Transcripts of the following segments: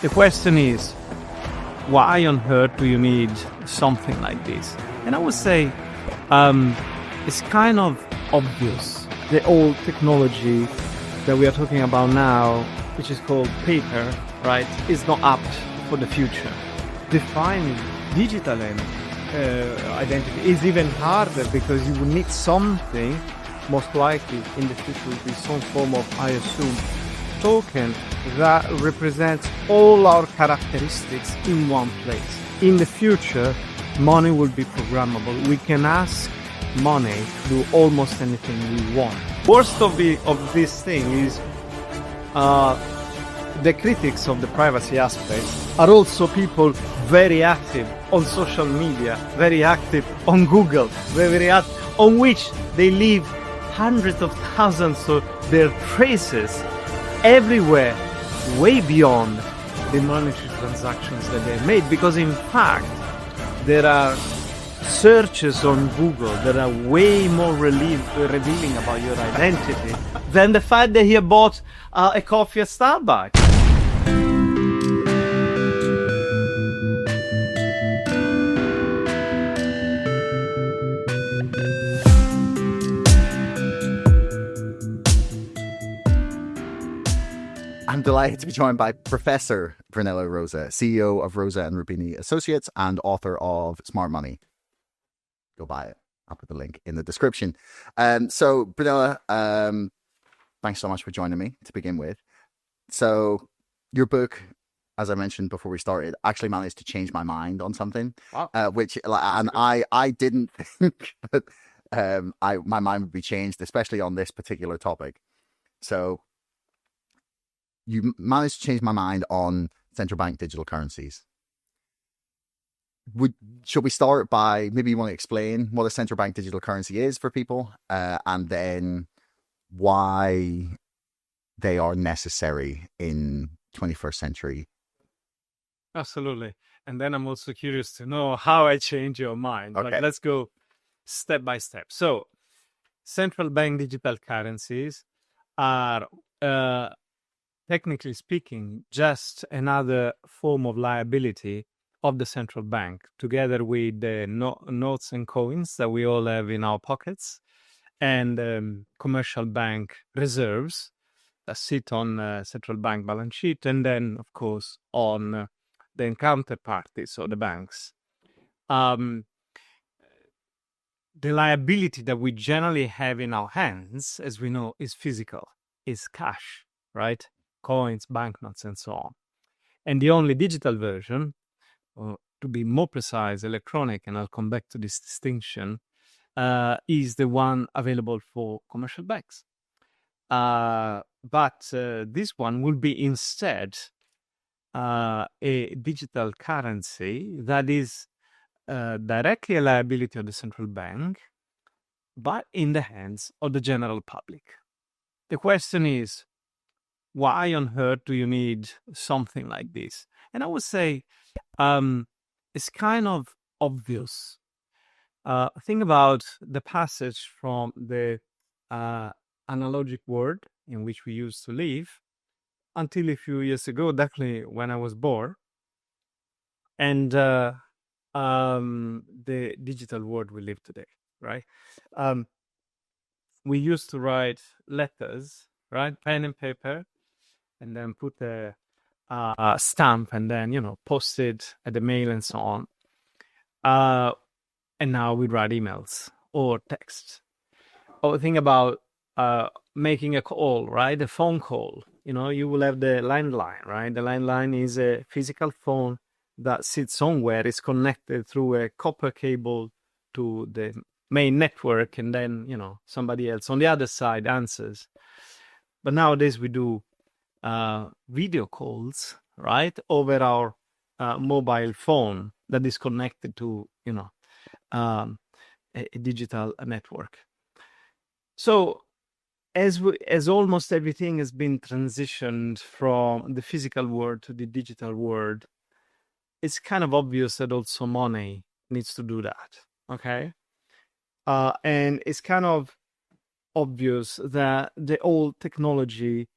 The question is, why on earth do you need something like this? And I would say it's kind of obvious. The old technology that we are talking about now, which is called paper, right, is not apt for the future. Defining digital identity is even harder because you will need something, most likely in the future will be some form of, I assume, token that represents all our characteristics in one place. In the future, money will be programmable. We can ask money to do almost anything we want. Worst of this thing is the critics of the privacy aspect are also people very active on social media, very active on Google, very active, on which they leave hundreds of thousands of their traces everywhere, way beyond the monetary transactions that they made. Because in fact, there are searches on Google that are way more revealing about your identity than the fact that he bought a coffee at Starbucks. I'm delighted to be joined by Professor Brunello Rosa, CEO of Rosa and Rubini Associates and author of Smart Money. Go buy it. I'll put the link in the description. So, Brunello, thanks so much for joining me to begin with. So, your book, as I mentioned before we started, actually managed to change my mind on something, wow. I didn't think that my mind would be changed, especially on this particular topic. So, you managed to change my mind on central bank digital currencies. Should we start by, maybe you want to explain what a central bank digital currency is for people, and then why they are necessary in 21st century? Absolutely. And then I'm also curious to know how I change your mind. Okay. But let's go step by step. So, central bank digital currencies are technically speaking, just another form of liability of the central bank, together with the notes and coins that we all have in our pockets, and commercial bank reserves that sit on central bank balance sheet, and then, of course, on the counterparty, so the banks. The liability that we generally have in our hands, as we know, is physical, is cash, right? Coins, banknotes, and so on. And the only digital version, or to be more precise, electronic, and I'll come back to this distinction, is the one available for commercial banks. But this one will be instead a digital currency that is directly a liability of the central bank, but in the hands of the general public. The question is, why on earth do you need something like this? And I would say it's kind of obvious. Think about the passage from the analogic world in which we used to live until a few years ago, definitely when I was born, and the digital world we live today, right? We used to write letters, right? Pen and paper, and then put a stamp and then, post it at the mail and so on. And now we write emails or text. Or think about making a call, right? A phone call. You will have the landline, right? The landline is a physical phone that sits somewhere, is connected through a copper cable to the main network, and then, somebody else on the other side answers. But nowadays we do video calls, right, over our mobile phone that is connected to, a digital network. So as almost everything has been transitioned from the physical world to the digital world, it's kind of obvious that also money needs to do that, okay? And it's kind of obvious that the old technology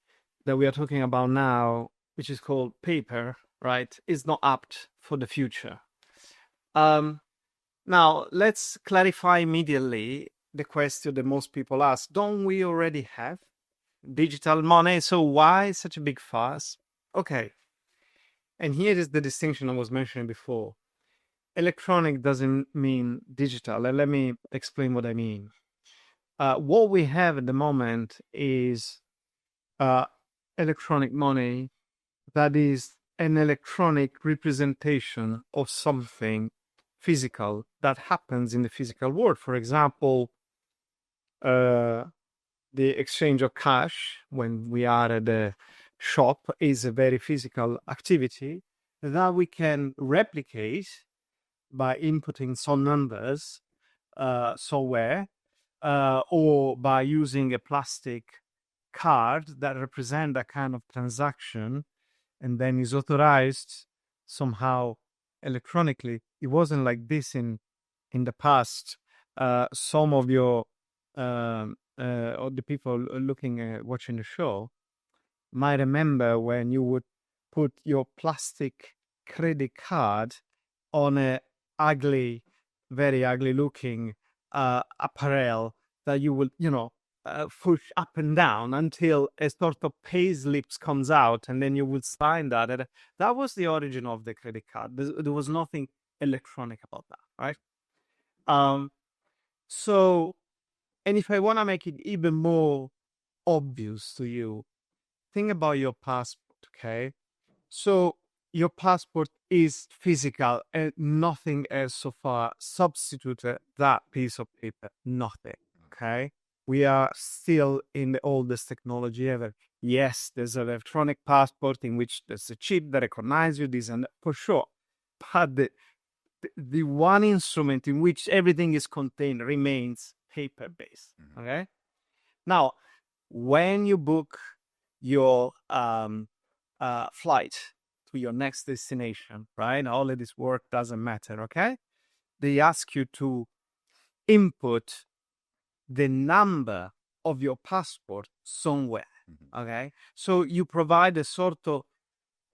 that we are talking about now, which is called paper, right, is not apt for the future. Now, let's clarify immediately the question that most people ask. Don't we already have digital money? So why such a big fuss? Okay. And here is the distinction I was mentioning before. Electronic doesn't mean digital. And let me explain what I mean. What we have at the moment is electronic money that is an electronic representation of something physical that happens in the physical world. For example, the exchange of cash when we are at the shop is a very physical activity that we can replicate by inputting some numbers somewhere or by using a plastic card that represent a kind of transaction and then is authorized somehow electronically. It wasn't like this in the past. Some of your or the people looking at watching the show might remember when you would put your plastic credit card on a ugly, very ugly looking apparel that you would, push up and down until a sort of pay slips comes out, and then you would sign that. And that was the origin of the credit card. There was nothing electronic about that, right? So, and if I want to make it even more obvious to you, think about your passport, okay? So your passport is physical and nothing else so far substituted that piece of paper. Nothing, okay? We are still in the oldest technology ever. Yes, there's an electronic passport in which there's a chip that recognizes you, this and that, for sure. But the one instrument in which everything is contained remains paper-based, okay? Now, when you book your flight to your next destination, right? All of this work doesn't matter, okay? They ask you to input the number of your passport somewhere, okay? So you provide a sort of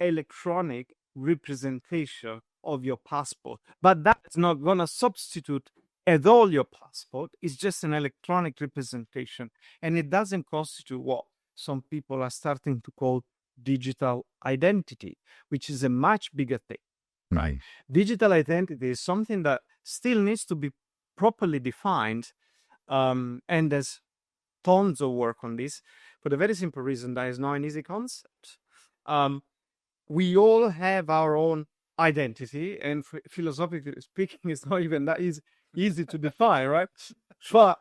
electronic representation of your passport, but that's not going to substitute at all your passport. It's just an electronic representation, and it doesn't constitute what some people are starting to call digital identity, which is a much bigger thing. Right. Digital identity is something that still needs to be properly defined, and there's tons of work on this for the very simple reason that is not an easy concept. We all have our own identity, and philosophically speaking, it's not even that easy to define, right? But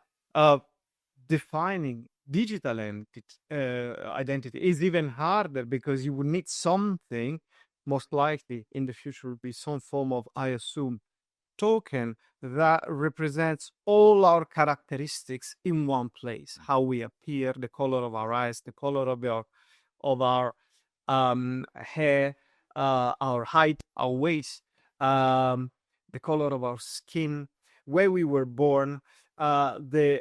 defining digital identity is even harder because you would need something, most likely in the future will be some form of, I assume, token that represents all our characteristics in one place. How we appear, the color of our eyes, the color of our hair, our height, our weight, the color of our skin, where we were born, the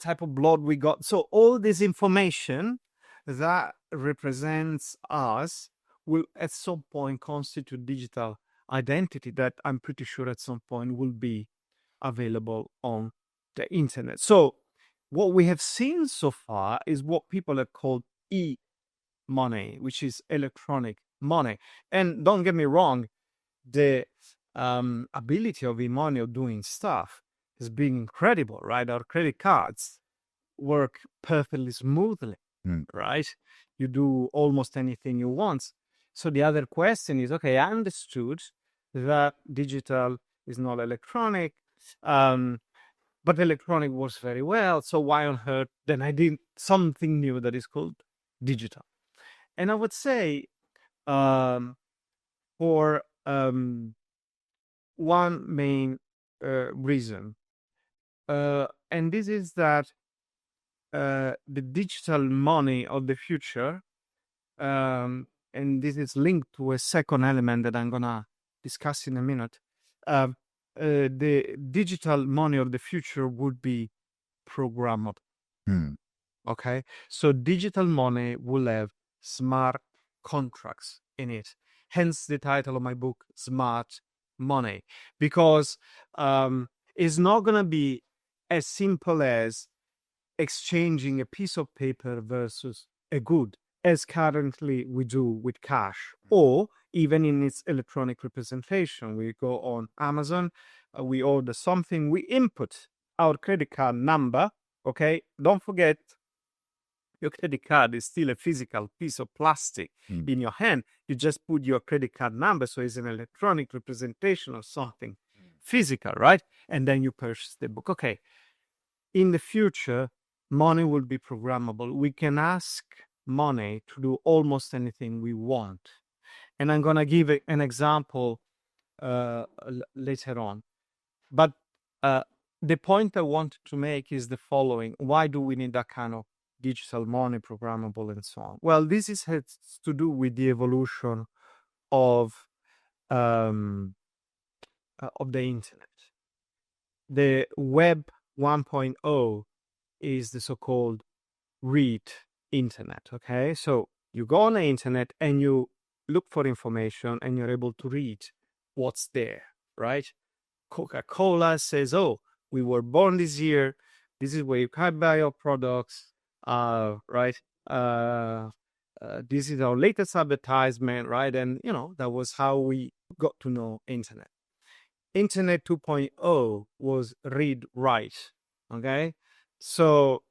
type of blood we got. So all this information that represents us will at some point constitute digital identity that I'm pretty sure at some point will be available on the internet. So what we have seen so far is what people have called e-money, which is electronic money. And don't get me wrong, the ability of e-money of doing stuff has been incredible, right? Our credit cards work perfectly smoothly, right? You do almost anything you want. So the other question is, okay, I understood that digital is not electronic, but electronic works very well. So why on earth then I did something new that is called digital? And I would say for one main reason, and this is that the digital money of the future, and this is linked to a second element that I'm gonna discuss in a minute. The digital money of the future would be programmable. Okay, so digital money will have smart contracts in it. Hence the title of my book, Smart Money, because it's not going to be as simple as exchanging a piece of paper versus a good, as currently we do with cash, or even in its electronic representation. We go on Amazon, we order something, we input our credit card number. Okay, don't forget, your credit card is still a physical piece of plastic in your hand. You just put your credit card number, so it's an electronic representation of something physical, right? And then you purchase the book. Okay, in the future, money will be programmable. We can ask money to do almost anything we want. And I'm going to give an example later on. But the point I wanted to make is the following. Why do we need that kind of digital money, programmable, and so on? Well, this has to do with the evolution of the internet. The Web 1.0 is the so-called read internet. Okay, so you go on the internet and you look for information and you're able to read what's there, right? Coca-Cola says, oh, we were born this year, this is where you can buy your products, right? This is our latest advertisement, right? And that was how we got to know internet. Internet 2.0 was read write. Okay, so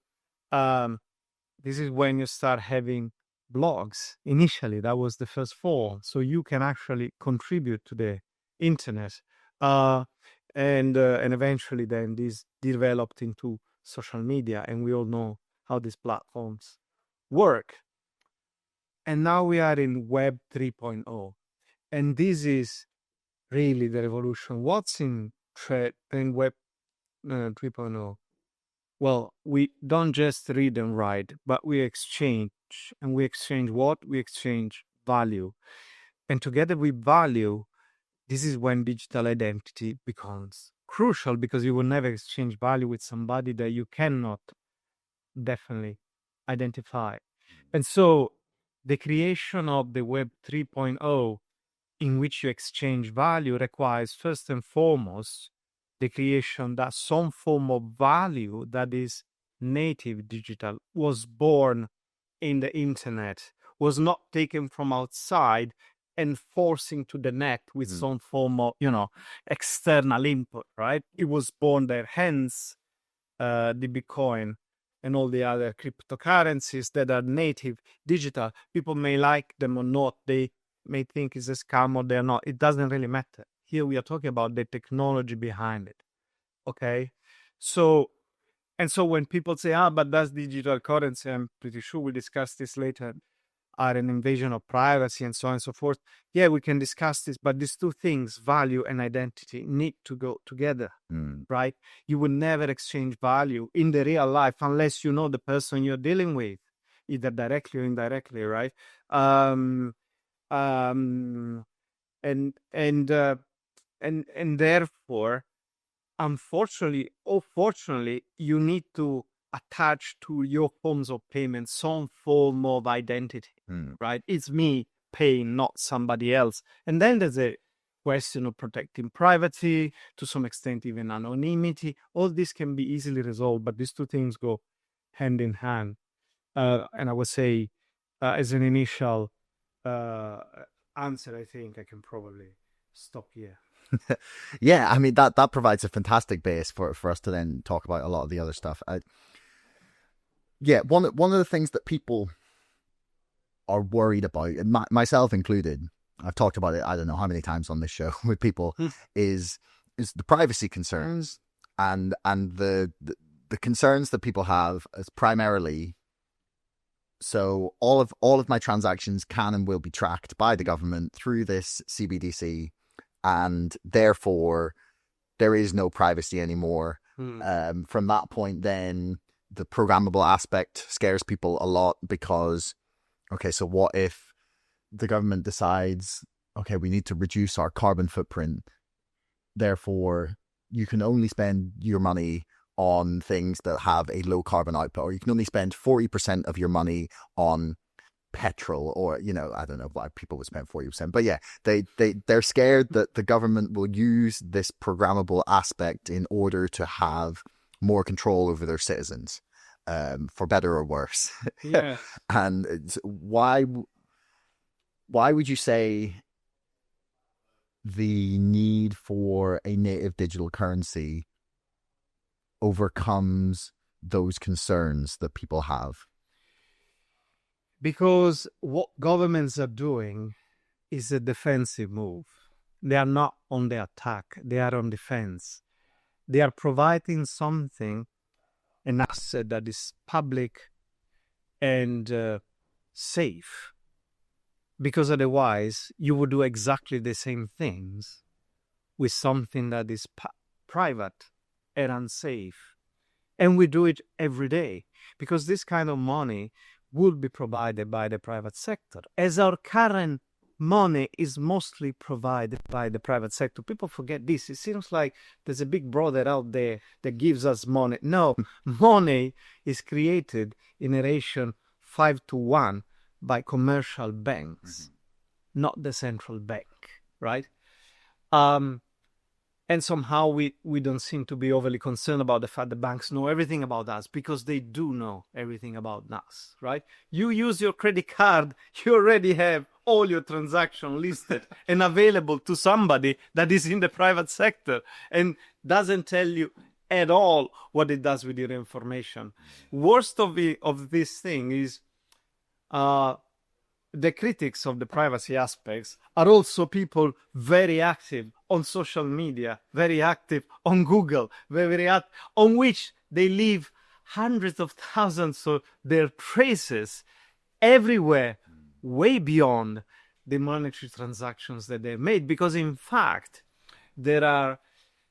this is when you start having blogs. Initially, that was the first form, so you can actually contribute to the internet, and eventually then this developed into social media, and we all know how these platforms work. And now we are in Web 3.0, and this is really the revolution. What's in Web 3.0? Well, we don't just read and write, but we exchange. And we exchange what? We exchange value. And together with value, this is when digital identity becomes crucial, because you will never exchange value with somebody that you cannot definitely identify. And so the creation of the Web 3.0, in which you exchange value, requires first and foremost the creation that some form of value that is native digital, was born in the internet, was not taken from outside and forcing to the net with some form of, external input, right? It was born there. Hence, the Bitcoin and all the other cryptocurrencies that are native digital. People may like them or not. They may think it's a scam or they're not. It doesn't really matter. Here we are talking about the technology behind it. Okay, so when people say, but that's digital currency, I'm pretty sure we'll discuss this later, are an invasion of privacy and so on and so forth. Yeah, we can discuss this, but these two things, value and identity, need to go together, right? You will never exchange value in the real life unless you know the person you're dealing with, either directly or indirectly, right? And therefore, unfortunately or fortunately, you need to attach to your forms of payment some form of identity, right? It's me paying, not somebody else. And then there's a question of protecting privacy, to some extent even anonymity. All this can be easily resolved, but these two things go hand in hand. And I would say, as an initial answer, I think I can probably stop here. Yeah, I mean, that provides a fantastic base for us to then talk about a lot of the other stuff. One of the things that people are worried about, and myself included, I've talked about it I don't know how many times on this show with people, is the privacy concerns, and the concerns that people have is primarily, so all of my transactions can and will be tracked by the government through this CBDC, and therefore there is no privacy anymore. From that point, then the programmable aspect scares people a lot, because, okay, so what if the government decides, okay, we need to reduce our carbon footprint, therefore you can only spend your money on things that have a low carbon output, or you can only spend 40% of your money on petrol, or, you know, I don't know why people would spend 40%, but yeah, they're scared that the government will use this programmable aspect in order to have more control over their citizens, for better or worse. Yeah. And why would you say the need for a native digital currency overcomes those concerns that people have? Because what governments are doing is a defensive move. They are not on the attack, they are on defense. They are providing something, an asset that is public and safe. Because otherwise, you would do exactly the same things with something that is private and unsafe. And we do it every day, because this kind of money would be provided by the private sector. As our current money is mostly provided by the private sector. People forget this. It seems like there's a big brother out there that gives us money. No, money is created in a ratio 5-1 by commercial banks, not the central bank, right? And somehow we don't seem to be overly concerned about the fact that banks know everything about us, because they do know everything about us, right? You use your credit card, you already have all your transactions listed and available to somebody that is in the private sector and doesn't tell you at all what it does with your information. Worst of this thing is the critics of the privacy aspects are also people very active on social media, very active on Google, very active, on which they leave hundreds of thousands of their traces everywhere, way beyond the monetary transactions that they made. Because in fact, there are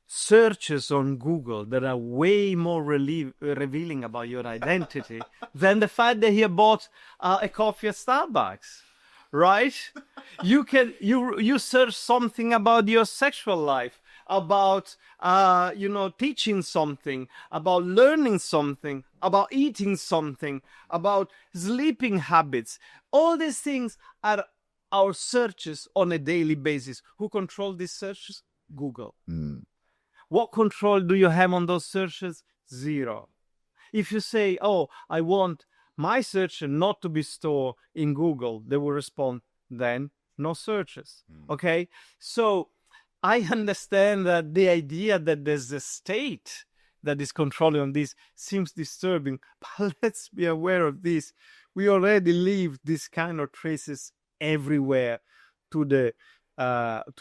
searches on Google that are way more revealing about your identity than the fact that he bought a coffee at Starbucks, right? You search something about your sexual life, about teaching something, about learning something, about eating something, about sleeping habits. All these things are our searches on a daily basis. Who control these searches? Google. What control do you have on those searches? Zero. If you say, oh, I want my search not to be stored in Google, they will respond, then no searches. Okay? So I understand that the idea that there's a state that is controlling this seems disturbing, but let's be aware of this. We already leave this kind of traces everywhere to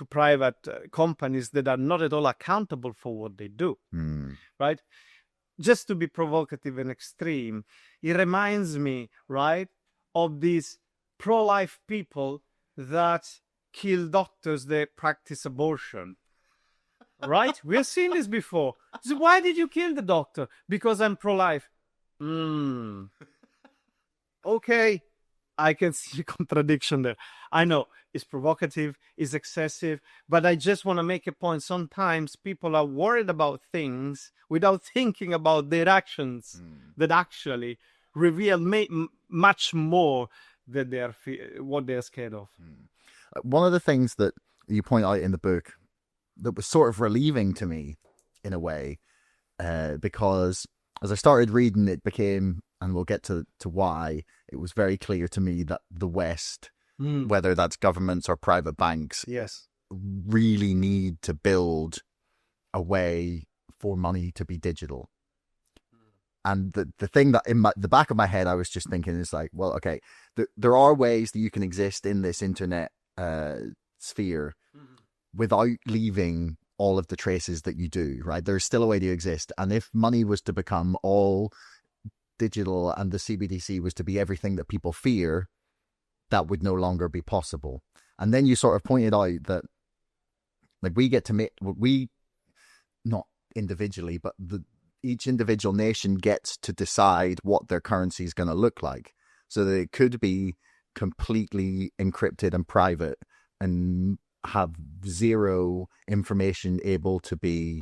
private companies that are not at all accountable for what they do, right? Just to be provocative and extreme, it reminds me, right, of these pro-life people that kill doctors that practice abortion, right? We have seen this before. So why did you kill the doctor? Because I'm pro-life. Okay. I can see a contradiction there. I know it's provocative, it's excessive, but I just want to make a point. Sometimes people are worried about things without thinking about their actions that actually reveal much more than what they're scared of. One of the things that you point out in the book that was sort of relieving to me in a way, because as I started reading, it became, and we'll get to why, it was very clear to me that the West, whether that's governments or private banks, yes, really need to build a way for money to be digital. And the thing that in the back of my head, I was just thinking is like, well, okay, there are ways that you can exist in this internet sphere without leaving all of the traces that you do, right? There's still a way to exist. And if money was to become all digital and the CBDC was to be everything that people fear, that would no longer be possible. And then you sort of pointed out that, like, we get to make, we, not individually, but each individual nation gets to decide what their currency is going to look like. So that it could be completely encrypted and private and have zero information able to be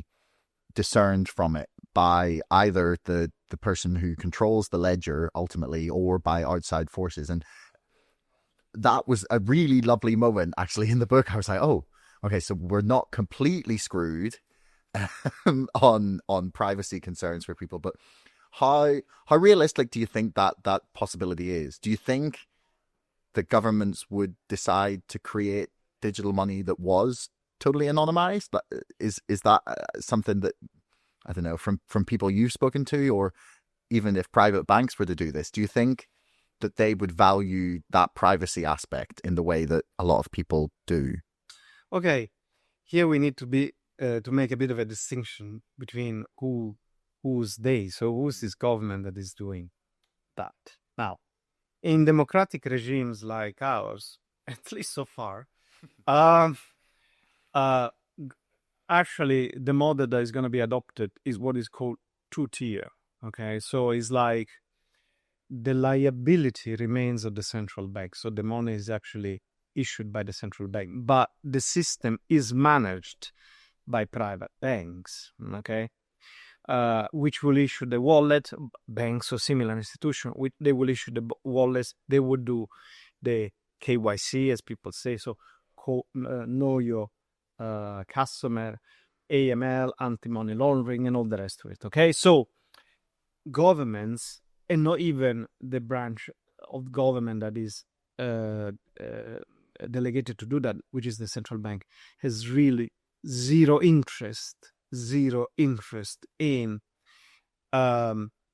discerned from it by either the person who controls the ledger ultimately or by outside forces. And that was a really lovely moment actually in the book. I was like, oh, okay, so we're not completely screwed on privacy concerns for people, but how realistic do you think that possibility is? Do you think that governments would decide to create digital money that was totally anonymized? Is that something that, I don't know, from people you've spoken to, or even if private banks were to do this, do you think that they would value that privacy aspect in the way that a lot of people do? Okay, here we need to be to make a bit of a distinction between who's they. So who's this government that is doing that? Now, in democratic regimes like ours, at least so far, actually the model that is going to be adopted is what is called two-tier. Okay, so it's like the liability remains of the central bank. So the money is actually issued by the central bank, but the system is managed by private banks, okay, which will issue the wallet. Banks or similar institution, they will issue the wallets. They would do the KYC, as people say, so know your customer, AML, anti-money laundering, and all the rest of it. Okay, so governments, and not even the branch of government that is delegated to do that, which is the central bank, has really zero interest in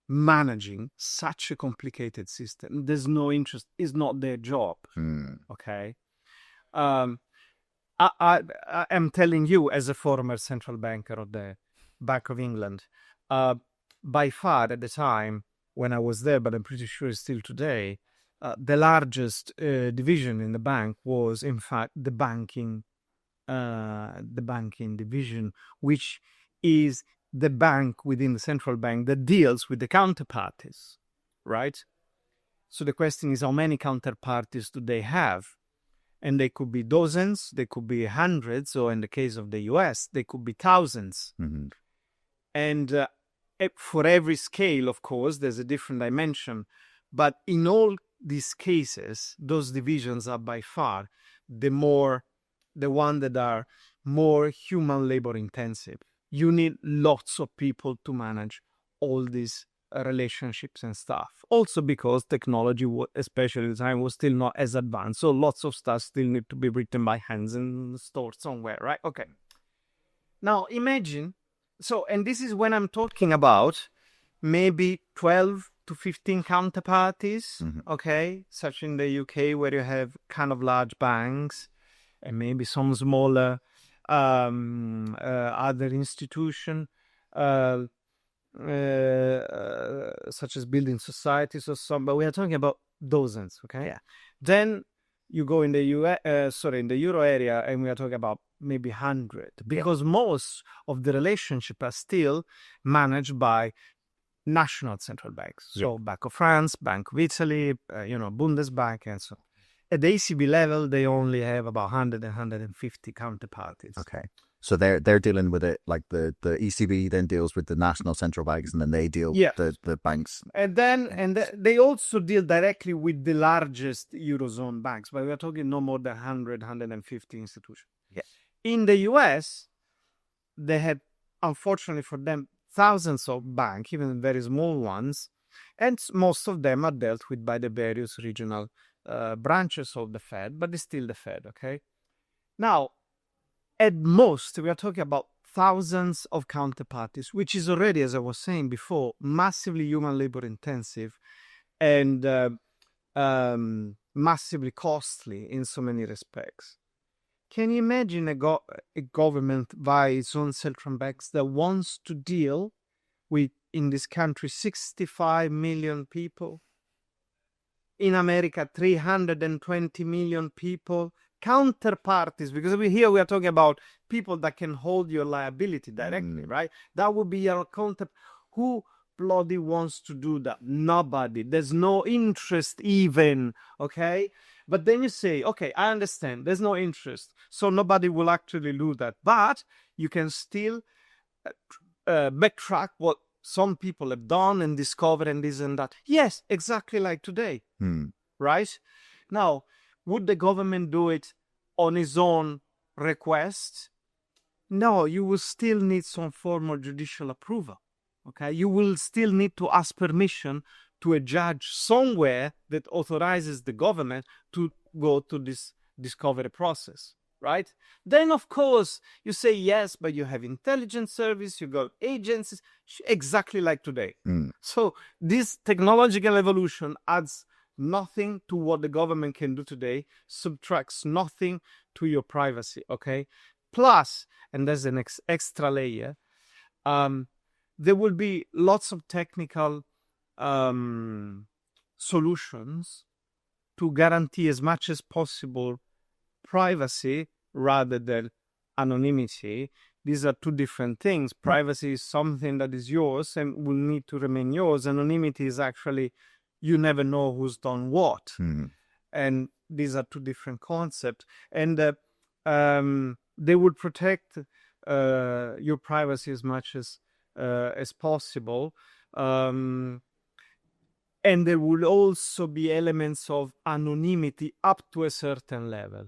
managing such a complicated system. There's no interest. It's not their job. Okay. I am telling you, as a former central banker of the Bank of England, by far at the time when I was there, but I'm pretty sure it's still today, the largest division in the bank was, in fact, the banking division, which is the bank within the central bank that deals with the counterparties, right? So the question is, how many counterparties do they have? And they could be dozens, they could be hundreds, or in the case of the US, they could be thousands. Mm-hmm. And for every scale, of course, there's a different dimension. But in all these cases, those divisions are by far the one that are more human labor intensive. You need lots of people to manage all these relationships and stuff. Also because technology, especially at the time, was still not as advanced. So lots of stuff still need to be written by hands and stored somewhere, right? Okay. Now imagine, and this is when I'm talking about maybe 12 to 15 counterparties, okay? Such in the UK, where you have kind of large banks and maybe some smaller other institution, such as building societies or some, but we are talking about dozens, okay? Yeah. Then you go in the in the euro area, and we are talking about maybe 100, because most of the relationships are still managed by national central banks. So Bank of France, Bank of Italy, Bundesbank, and so on. At the ECB level, they only have about 100 and 150 counterparties. Okay. So they're dealing with it, like the ECB then deals with the national central banks, and then they deal with the banks. And then they also deal directly with the largest Eurozone banks, but we are talking no more than 100, 150 institutions. Yeah. In the US, they had, unfortunately for them, thousands of banks, even very small ones, and most of them are dealt with by the various regional branches of the Fed, but it's still the Fed, okay? Now, at most, we are talking about thousands of counterparties, which is already, as I was saying before, massively human labor intensive and massively costly in so many respects. Can you imagine a government via its own central banks that wants to deal with, in this country, 65 million people? In America, 320 million people. Counterparties, because here we are talking about people that can hold your liability directly, right? That would be your counter. Who bloody wants to do that? Nobody. There's no interest even, okay? But then you say, okay, I understand, there's no interest, so nobody will actually do that. But you can still backtrack what some people have done and discovered and this and that. Yes, exactly like today, right? Now, Would the government do it on its own request? No, you will still need some form of judicial approval. Okay, you will still need to ask permission to a judge somewhere that authorizes the government to go to this discovery process, right? Then, of course, you say yes, but you have intelligence service, you got agencies, exactly like today. So this technological evolution adds nothing to what the government can do today, subtracts nothing to your privacy, okay? Plus, and there's an extra layer, there will be lots of technical solutions to guarantee as much as possible privacy rather than anonymity. These are two different things. Privacy is something that is yours and will need to remain yours. Anonymity is actually, you never know who's done what. And these are two different concepts. And they would protect your privacy as much as possible. And there will also be elements of anonymity up to a certain level.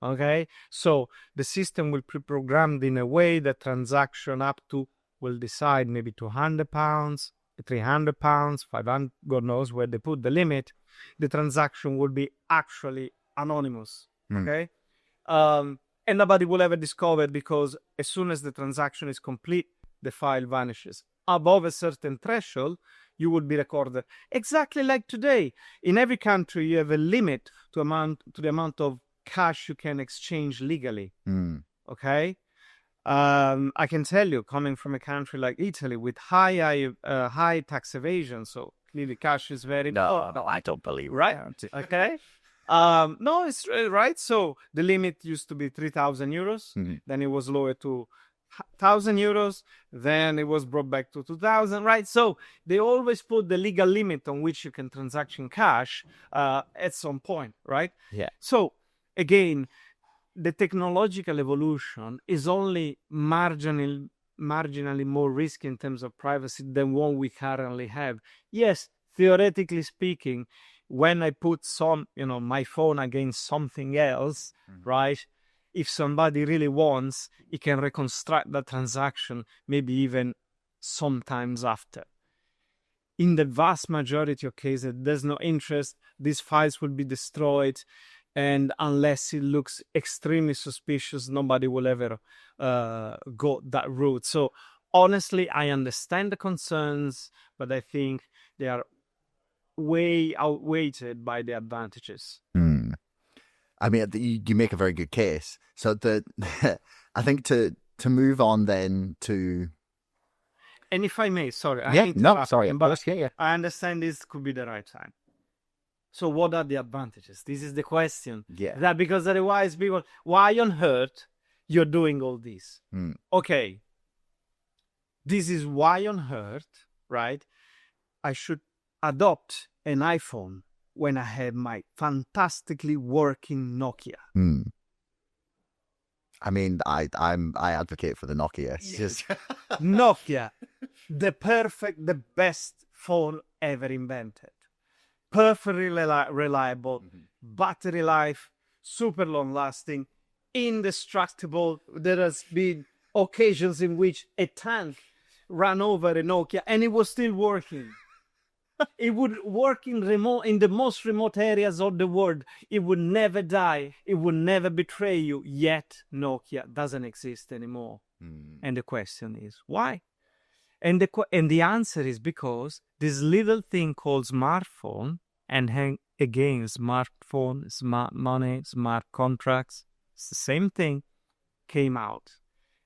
Okay, so the system will be programmed in a way that transaction up to will decide maybe £200, £300, 500, God knows where they put the limit. The transaction will be actually anonymous. Okay, and nobody will ever discover it, because as soon as the transaction is complete, the file vanishes. Above a certain threshold, you will be recorded. Exactly like today. In every country, you have a limit to the amount of cash you can exchange legally. Okay? I can tell you, coming from a country like Italy with high tax evasion, so clearly cash is very... No, I don't believe right? Okay? No, it's right. So the limit used to be 3,000 euros. Then it was lowered to 1,000 euros. Then it was brought back to 2,000, right? So they always put the legal limit on which you can transaction cash at some point, right? Yeah. So again, the technological evolution is only marginally more risky in terms of privacy than what we currently have. Yes, theoretically speaking, when I put my phone against something else, right? If somebody really wants, he can reconstruct the transaction, maybe even sometimes after. In the vast majority of cases, there's no interest. These files will be destroyed. And unless it looks extremely suspicious, nobody will ever go that route. So honestly, I understand the concerns, but I think they are way outweighed by the advantages. I mean, you make a very good case. So I think to move on then to... And if I may, sorry. But I understand this could be the right time. So what are the advantages? This is the question. Yeah. That because otherwise people, why on earth you're doing all this? Okay. This is why on earth, right? I should adopt an iPhone when I have my fantastically working Nokia. I mean, I advocate for the Nokia. It's just Nokia, the best phone ever invented. Perfectly reliable, battery life, super long lasting, indestructible. There has been occasions in which a tank ran over a Nokia and it was still working. It would work in the most remote areas of the world. It would never die. It would never betray you. Yet Nokia doesn't exist anymore. And the question is why? And the answer is because this little thing called smartphone, and again, smartphone, smart money, smart contracts, it's the same thing, came out.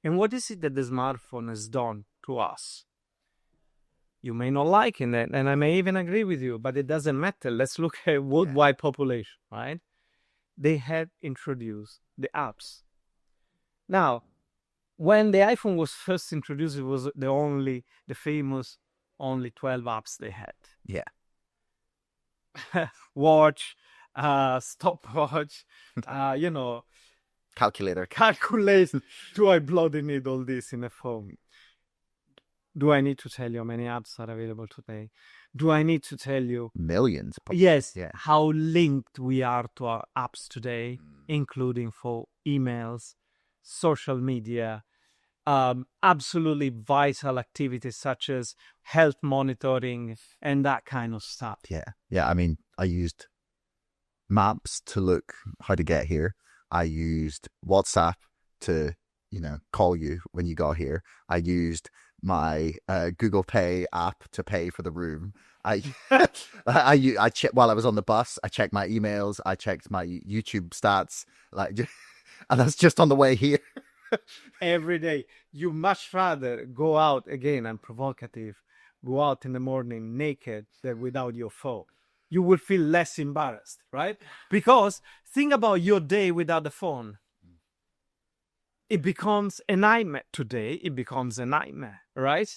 And what is it that the smartphone has done to us? You may not like it, and I may even agree with you, but it doesn't matter. Let's look at worldwide population, right? They had introduced the apps. Now, when the iPhone was first introduced, it was the famous only 12 apps they had. Yeah. Watch, stopwatch, Calculator. Do I bloody need all this in a phone? Do I need to tell you how many apps are available today? Do I need to tell you? Millions. Yes, Yeah. how linked we are to our apps today, including for emails, social media, absolutely vital activities such as health monitoring and that kind of stuff. Yeah. Yeah. I mean, I used maps to look how to get here. I used WhatsApp to, call you when you got here. I used my Google Pay app to pay for the room. I checked while I was on the bus. I checked my emails. I checked my YouTube stats, and that's just on the way here. Every day, you much rather go out again and provocative, go out in the morning naked than without your phone. You will feel less embarrassed, right? Because think about your day without the phone. It becomes a nightmare. Today, it becomes a nightmare, right?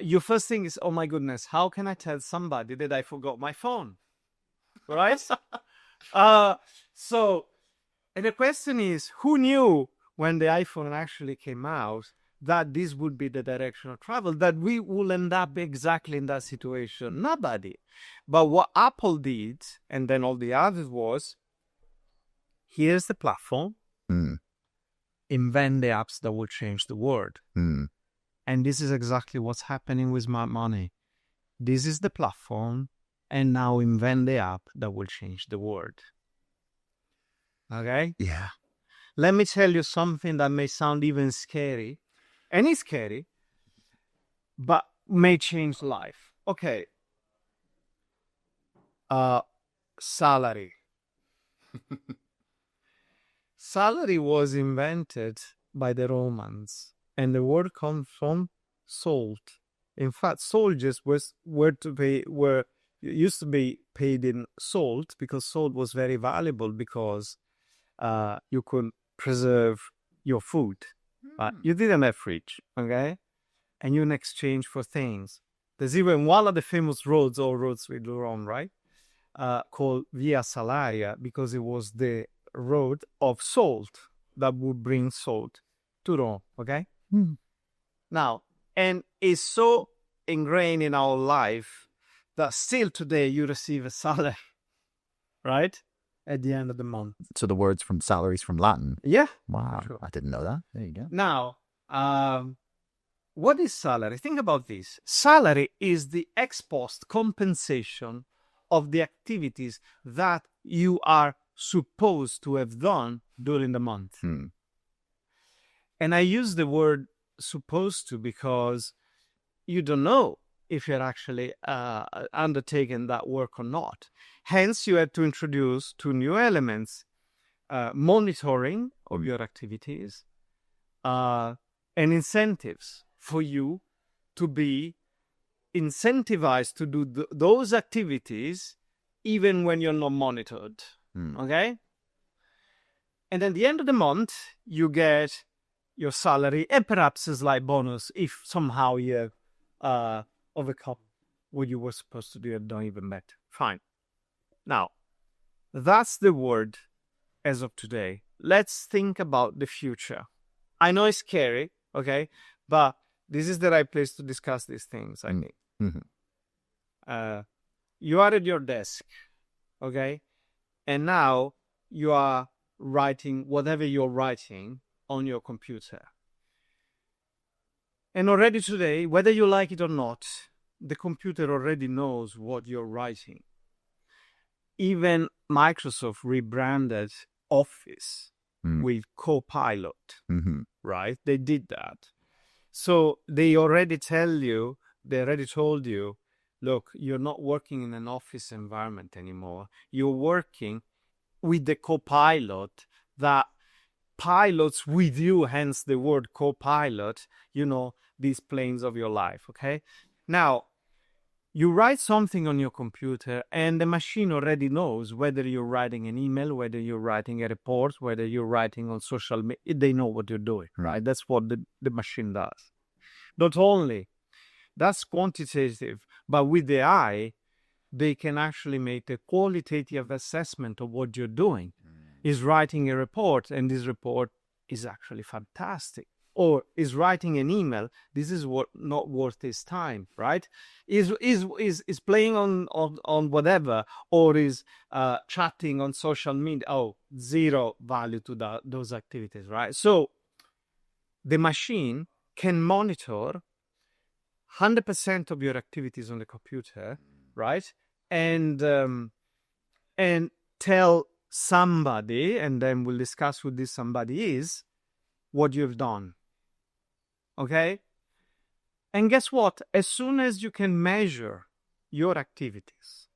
Your first thing is, oh my goodness, how can I tell somebody that I forgot my phone, right? And the question is, who knew when the iPhone actually came out that this would be the direction of travel, that we will end up exactly in that situation? Nobody. But what Apple did, and then all the others, was, here's the platform, invent the apps that will change the world. And this is exactly what's happening with smart money. This is the platform, and now invent the app that will change the world. Okay? Yeah. Let me tell you something that may sound even scary, and it's scary, but may change life. Okay. Salary. Salary was invented by the Romans, and the word comes from salt. In fact, soldiers used to be paid in salt because salt was very valuable because you could preserve your food. But you didn't have fridge, okay? And you in exchange for things. There's even one of the famous roads, all roads with Rome, right? Called Via Salaria, because it was the road of salt that would bring salt to Rome, okay? Now, and it's so ingrained in our life that still today you receive a salary, right? At the end of the month. So the words from salaries from Latin. Yeah. Wow. Sure. I didn't know that. There you go. Now, what is salary? Think about this. Salary is the ex post compensation of the activities that you are supposed to have done during the month. And I use the word supposed to because you don't know if you're actually undertaking that work or not. Hence, you have to introduce two new elements, monitoring of your activities and incentives for you to be incentivized to do those activities even when you're not monitored. Okay? And at the end of the month, you get your salary and perhaps a slight bonus if somehow you overcome what you were supposed to do and done even better. Fine. Now, that's the word as of today. Let's think about the future. I know it's scary, okay? But this is the right place to discuss these things, I think. You are at your desk, okay? And now you are writing whatever you're writing on your computer. And already today, whether you like it or not, the computer already knows what you're writing. Even Microsoft rebranded Office with Copilot, right? They did that. So they already told you, look, you're not working in an office environment anymore. You're working with the Copilot that pilots with you, hence the word Copilot, these planes of your life, okay? Now, you write something on your computer and the machine already knows whether you're writing an email, whether you're writing a report, whether you're writing on social media. They know what you're doing, right? That's what the machine does. Not only, that's quantitative, but with the AI, they can actually make a qualitative assessment of what you're doing. Is writing a report, and this report is actually fantastic. or is writing an email, this is what not worth his time, right? Is playing on whatever, or is chatting on social media. Oh, zero value to those activities, right? So the machine can monitor 100% of your activities on the computer, right? And tell somebody, and then we'll discuss who this somebody is, what you've done. Okay? And guess what? As soon as you can measure your activities,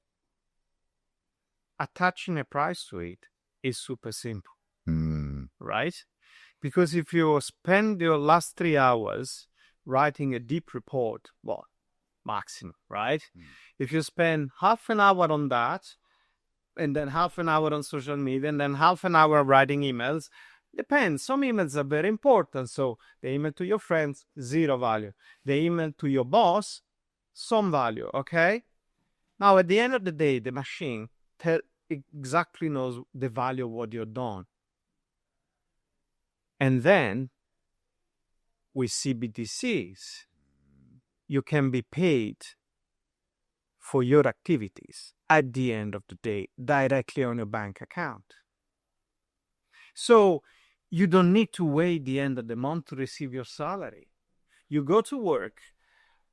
attaching a price to it is super simple, right? Because if you spend your last 3 hours writing a deep report, well, maximum, right? If you spend half an hour on that, and then half an hour on social media, and then half an hour writing emails, depends. Some emails are very important. So the email to your friends, zero value. The email to your boss, some value, okay? Now, at the end of the day, the machine exactly knows the value of what you've done. And then, with CBDCs, you can be paid for your activities at the end of the day directly on your bank account. So you don't need to wait the end of the month to receive your salary. You go to work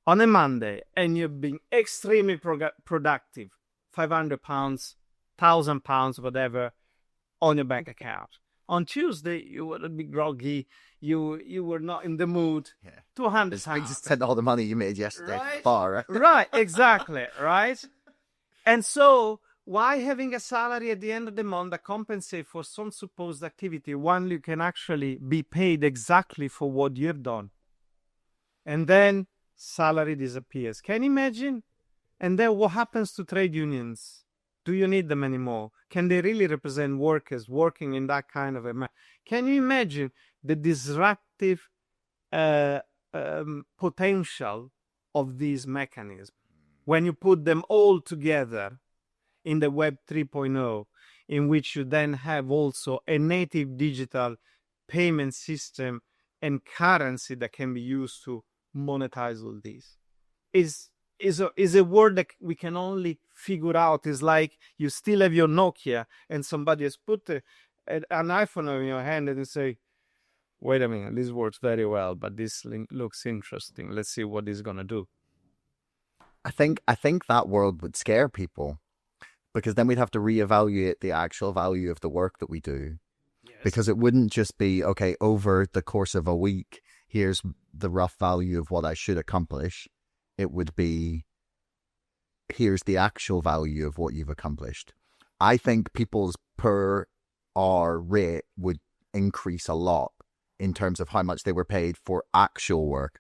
on a Monday and you've been extremely productive, £500, £1,000, whatever, on your bank account. On Tuesday, you were a bit groggy. You were not in the mood. Yeah. £200. You just spent all the money you made yesterday. Right? Far, right? Right, exactly, right? And so, why having a salary at the end of the month that compensates for some supposed activity when you can actually be paid exactly for what you've done? And then salary disappears. Can you imagine? And then what happens to trade unions? Do you need them anymore? Can they really represent workers working in that kind of a... Can you imagine the disruptive potential of these mechanisms when you put them all together in the Web 3.0, in which you then have also a native digital payment system and currency that can be used to monetize all this? Is a word that we can only figure out. It's like you still have your Nokia and somebody has put an iPhone in your hand and you say, wait a minute, this works very well, but this looks interesting. Let's see what it's going to do. I think that world would scare people, because then we'd have to reevaluate the actual value of the work that we do. Yes. Because it wouldn't just be, okay, over the course of a week, here's the rough value of what I should accomplish. It would be, here's the actual value of what you've accomplished. I think people's per hour rate would increase a lot in terms of how much they were paid for actual work.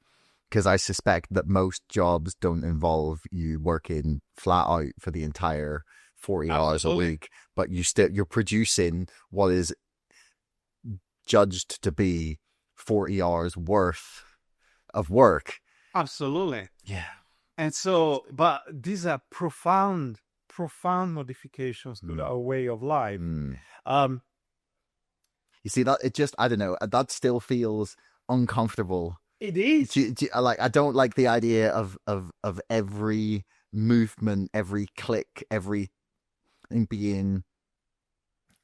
Because I suspect that most jobs don't involve you working flat out for the entire 40 hours a week, but you're producing what is judged to be 40 hours worth of work. Absolutely. Yeah. And so, but these are profound modifications to our way of life. You see, that it just, I don't know, that still feels uncomfortable. It is. I don't like the idea of every movement, every click, everything being,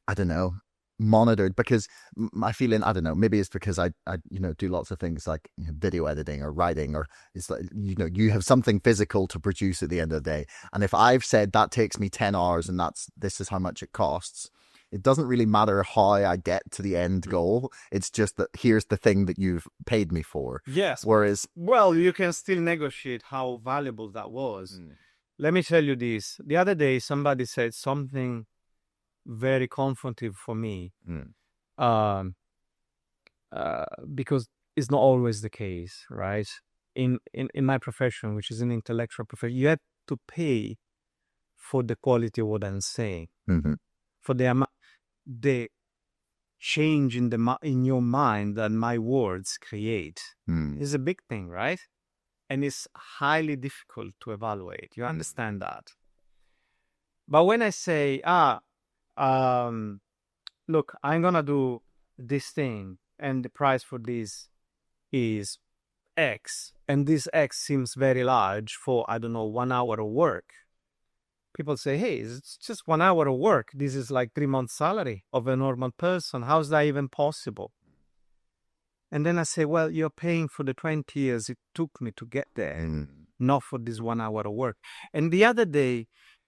I don't know, monitored, because my feeling, I don't know, maybe it's because I do lots of things like video editing or writing, or it's like, you have something physical to produce at the end of the day. And if I've said that takes me 10 hours and this is how much it costs, it doesn't really matter how I get to the end goal. It's just that here's the thing that you've paid me for. Yes. Whereas, well, you can still negotiate how valuable that was. Let me tell you this. The other day, somebody said something very comforting for me, because it's not always the case, right? In my profession, which is an intellectual profession, you have to pay for the quality of what I'm saying, for the change in your mind that my words create. Is a big thing, right? And it's highly difficult to evaluate. You understand that? But when I say, look, I'm gonna do this thing, and the price for this is X, and this X seems very large for, I don't know, 1 hour of work. People say, hey, it's just 1 hour of work. This is like 3 months' salary of a normal person. How's that even possible? And then I say, well, you're paying for the 20 years it took me to get there, not for this 1 hour of work. And the other day,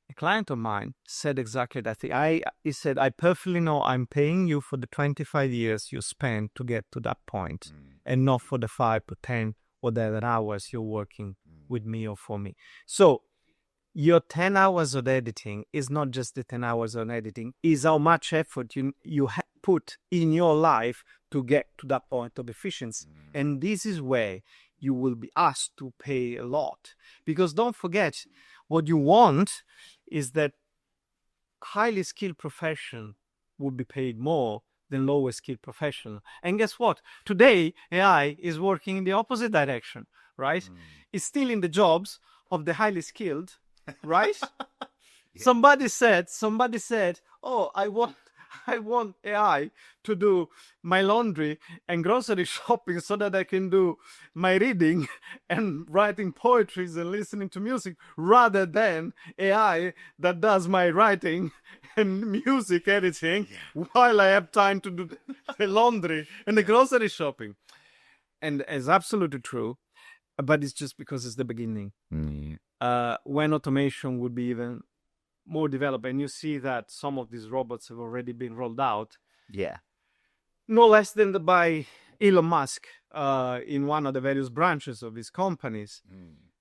a client of mine said exactly that thing. He said, I perfectly know I'm paying you for the 25 years you spent to get to that point, and not for the 5 to 10 whatever hours you're working with me or for me. So your 10 hours of editing is not just the 10 hours of editing, is how much effort you put in your life to get to that point of efficiency. And this is where you will be asked to pay a lot. Because don't forget, what you want is that highly skilled profession would be paid more than lower skilled profession. And guess what? Today, AI is working in the opposite direction, right? It's still in the jobs of the highly skilled, right? Yeah. Somebody said, oh, I want AI to do my laundry and grocery shopping so that I can do my reading and writing poetries and listening to music, rather than AI that does my writing and music editing while I have time to do the laundry and the grocery shopping. And it's absolutely true, but it's just because it's the beginning. When automation would be even more developed, and you see that some of these robots have already been rolled out. Yeah. No less than by Elon Musk in one of the various branches of his companies.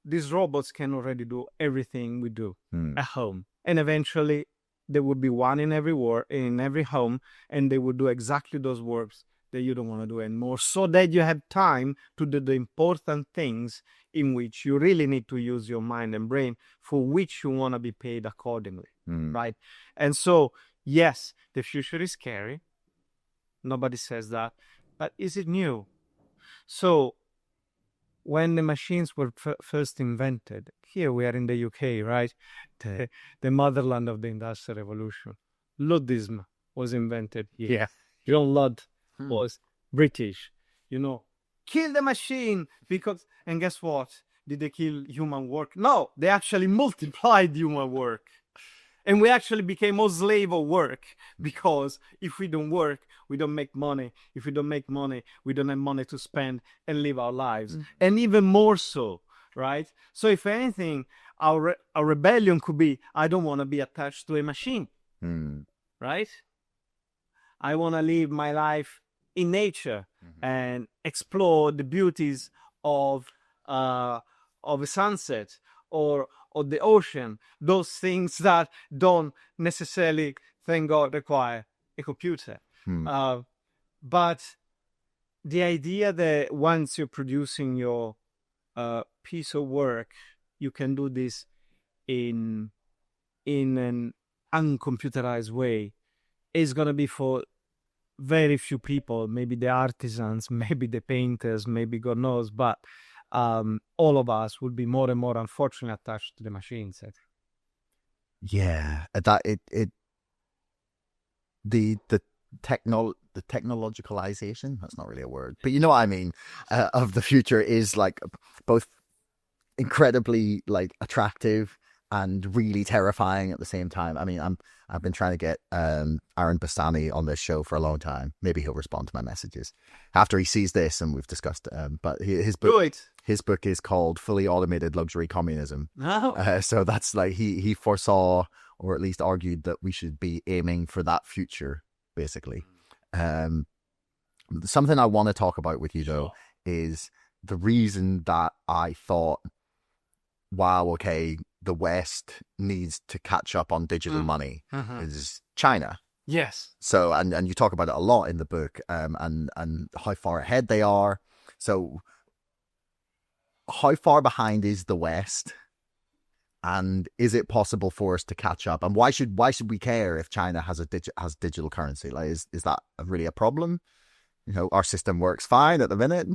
These robots can already do everything we do at home. And eventually there would be one in every home, and they would do exactly those works that you don't want to do anymore, so that you have time to do the important things in which you really need to use your mind and brain, for which you want to be paid accordingly, right? And so, yes, the future is scary. Nobody says that. But is it new? So, when the machines were first invented, here we are in the UK, right? The motherland of the Industrial Revolution. Luddism was invented here. Yeah. John Ludd was British, kill the machine and guess what? Did they kill human work? No, they actually multiplied human work. And we actually became all slave of work, because if we don't work, we don't make money. If we don't make money, we don't have money to spend and live our lives. And even more so, right? So if anything, our rebellion could be, I don't want to be attached to a machine, right? I want to live my life in nature and explore the beauties of a sunset or the ocean, those things that don't necessarily, thank God, require a computer. But the idea that once you're producing your piece of work, you can do this in an uncomputerized way is going to be for very few people, maybe the artisans, maybe the painters, maybe God knows, but all of us would be more and more unfortunately attached to the machines. Yeah, that the technologicalization, that's not really a word, but you know what I mean, of the future is like both incredibly like attractive and really terrifying at the same time. I mean, I've been trying to get Aaron Bastani on this show for a long time. Maybe he'll respond to my messages after he sees this, and we've discussed. But his book is called "Fully Automated Luxury Communism." Oh. So that's like he foresaw, or at least argued, that we should be aiming for that future, basically. Something I want to talk about with you though is the reason that I thought, wow, okay, the West needs to catch up on digital money is China. Yes. So, and you talk about it a lot in the book, and how far ahead they are. So, how far behind is the West, and is it possible for us to catch up? And why should we care if China has has digital currency? Like, is that really a problem? Our system works fine at the minute.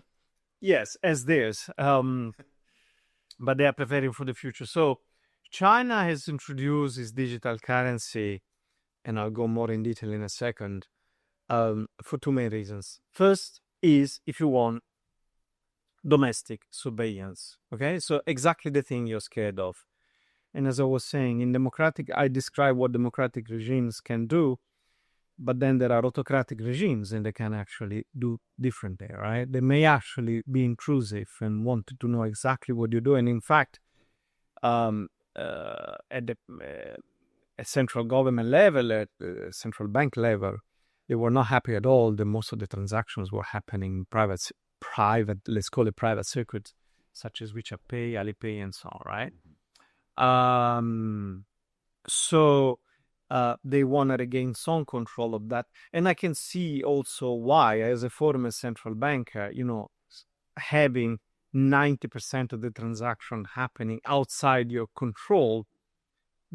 Yes, as theirs. But they are preparing for the future. So China has introduced its digital currency, and I'll go more in detail in a second, for two main reasons. First is, if you want, domestic surveillance. Okay, so exactly the thing you're scared of. And as I was saying, I describe what democratic regimes can do, but then there are autocratic regimes and they can actually do differently, right? They may actually be intrusive and want to know exactly what you do. And in fact, at the at central government level, at central bank level, they were not happy at all that most of the transactions were happening in private, let's call it private circuits, such as WeChat Pay, Alipay, and so on, right? So they want to regain some control of that. And I can see also why, as a former central banker, having 90% of the transaction happening outside your control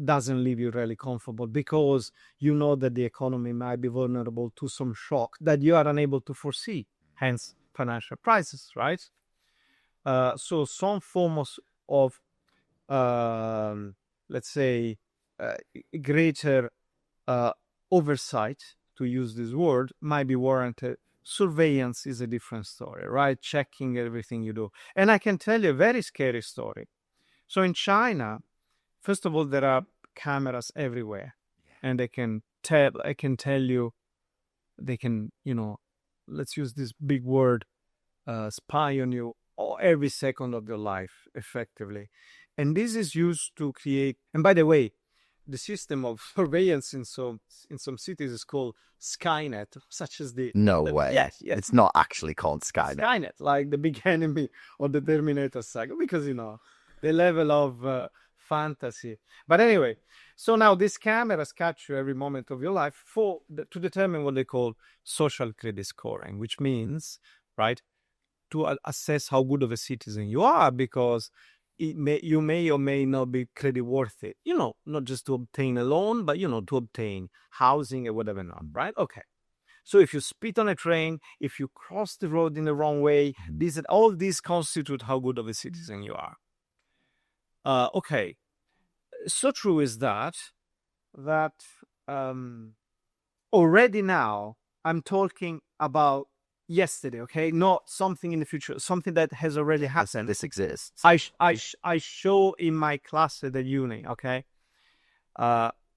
doesn't leave you really comfortable, because you know that the economy might be vulnerable to some shock that you are unable to foresee, hence financial crisis, right? So some form of let's say, greater oversight, to use this word, might be warranted. Surveillance is a different story, right? Checking everything you do. And I can tell you a very scary story. So in China, first of all, there are cameras everywhere, and I can tell you, they can, let's use this big word, spy on you every second of your life, effectively. And this is used to create, and by the way, the system of surveillance in some cities is called Skynet, such as the... No way. Yes. It's not actually called Skynet. Skynet, like the big enemy of the Terminator saga, because, the level of fantasy. But anyway, so now these cameras capture every moment of your life to determine what they call social credit scoring, which means, right, to assess how good of a citizen you are, because you may or may not be credit worthy, not just to obtain a loan, but, to obtain housing or whatever not, right? Okay. So if you spit on a train, if you cross the road in the wrong way, all these constitute how good of a citizen you are. Okay. So true is that already now I'm talking about yesterday, okay? Not something in the future, something that has already happened. This exists. I show in my class at the uni, okay?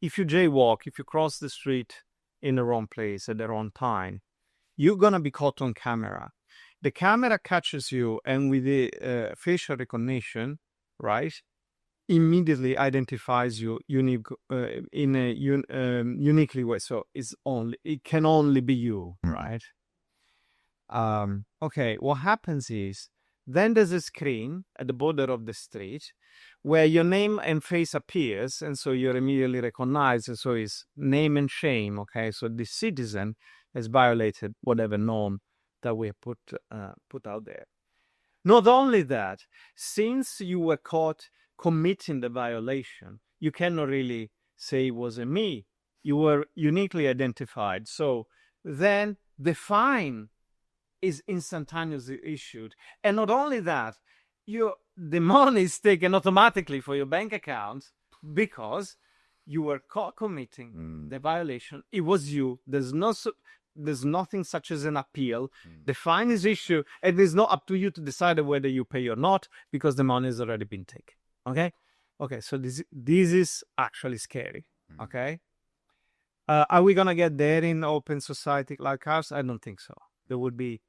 If you jaywalk, if you cross the street in the wrong place at the wrong time, you're going to be caught on camera. The camera catches you, and with the facial recognition, right, immediately identifies you in a uniquely way. So it can only be you, right? Okay, what happens is, then there's a screen at the border of the street where your name and face appears, and so you're immediately recognized, and so it's name and shame, okay? So the citizen has violated whatever norm that we put out there. Not only that, since you were caught committing the violation, you cannot really say it wasn't me. You were uniquely identified. So then the fine is instantaneously issued. And not only that, the money is taken automatically for your bank account because you were caught committing the violation. It was you. There's nothing such as an appeal. The fine is issued, and it's not up to you to decide whether you pay or not, because the money has already been taken. Okay, so this is actually scary. Okay, are we gonna get there in open society like ours? I don't think so. There would be,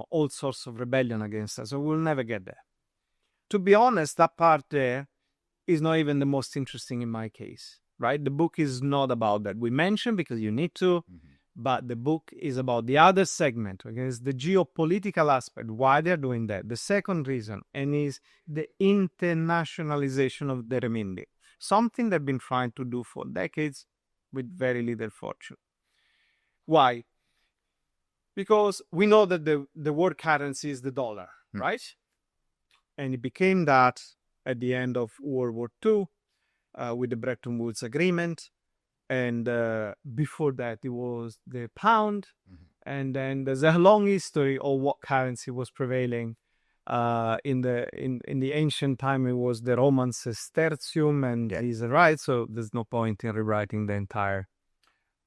all sorts of rebellion against us, so we'll never get there. To be honest, that part there is not even the most interesting in my case, right? The book is not about that. We mentioned because you need to, but the book is about the other segment, okay? It's the geopolitical aspect, why they're doing that. The second reason, and is the internationalization of the renminbi, something they've been trying to do for decades with very little fortune. Why? Because we know that the world currency is the dollar, right? And it became that at the end of World War II with the Bretton Woods Agreement. And before that, it was the pound. And then there's a long history of what currency was prevailing. In the ancient time, it was the Roman sestertium, and these are right. So there's no point in rewriting the entire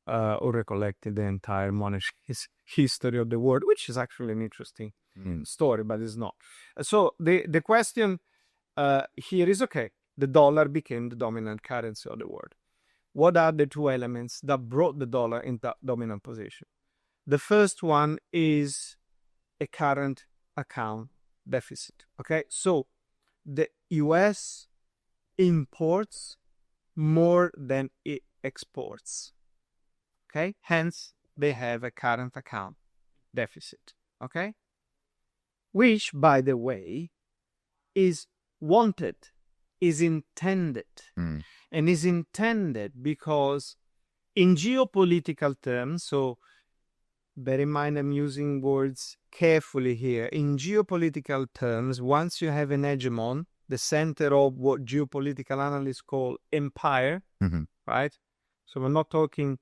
or recollected the entire monetary history of the world, which is actually an interesting story, but it's not. So the question here is, okay, the dollar became the dominant currency of the world. What are the two elements that brought the dollar in that dominant position? The first one is a current account deficit. Okay, so the US imports more than it exports. Okay, hence they have a current account deficit. Okay, which, by the way, is wanted, is intended, and is intended because in geopolitical terms, so bear in mind I'm using words carefully here. In geopolitical terms, once you have an hegemon, the center of what geopolitical analysts call empire, right? So we're not talking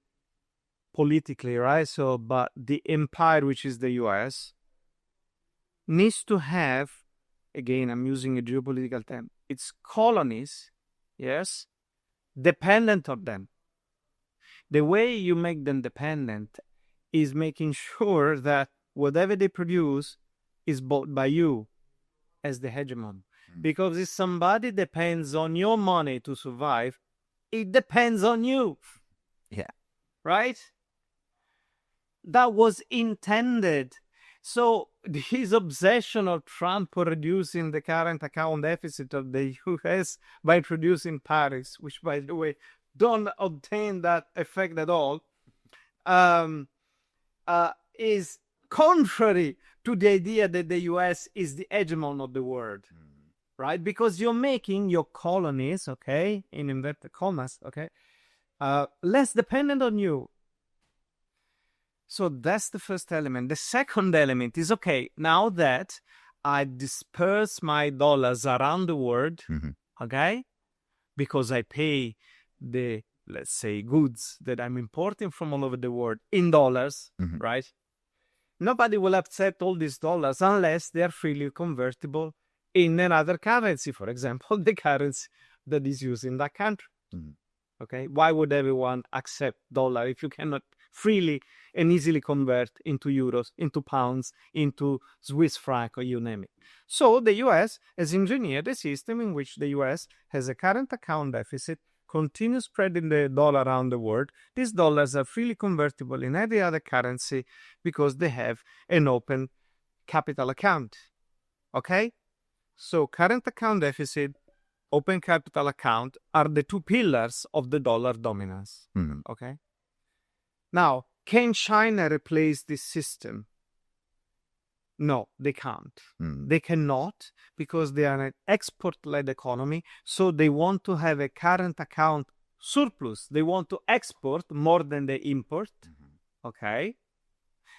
politically, right? So, but the empire, which is the US, needs to have, again, I'm using a geopolitical term, its colonies, yes, dependent on them. The way you make them dependent is making sure that whatever they produce is bought by you as the hegemon. Because if somebody depends on your money to survive, it depends on you. Yeah. Right? That was intended. So his obsession of Trump for reducing the current account deficit of the US by introducing Paris, which, by the way, don't obtain that effect at all, is contrary to the idea that the US is the hegemon of the world, right? Because you're making your colonies, okay, in inverted commas, okay, less dependent on you. So that's the first element. The second element is, okay, now that I disperse my dollars around the world, okay, because I pay the, let's say, goods that I'm importing from all over the world in dollars, right? Nobody will accept all these dollars unless they are freely convertible in another currency, for example, the currency that is used in that country. Okay, why would everyone accept dollar if you cannot freely and easily convert into euros, into pounds, into Swiss franc, or you name it? So the US has engineered a system in which the US has a current account deficit, continues spreading the dollar around the world. These dollars are freely convertible in every other currency because they have an open capital account. Okay? So current account deficit, open capital account are the two pillars of the dollar dominance. Okay? Now, can China replace this system? No, they can't. They cannot, because they are an export-led economy, so they want to have a current account surplus. They want to export more than they import. Okay?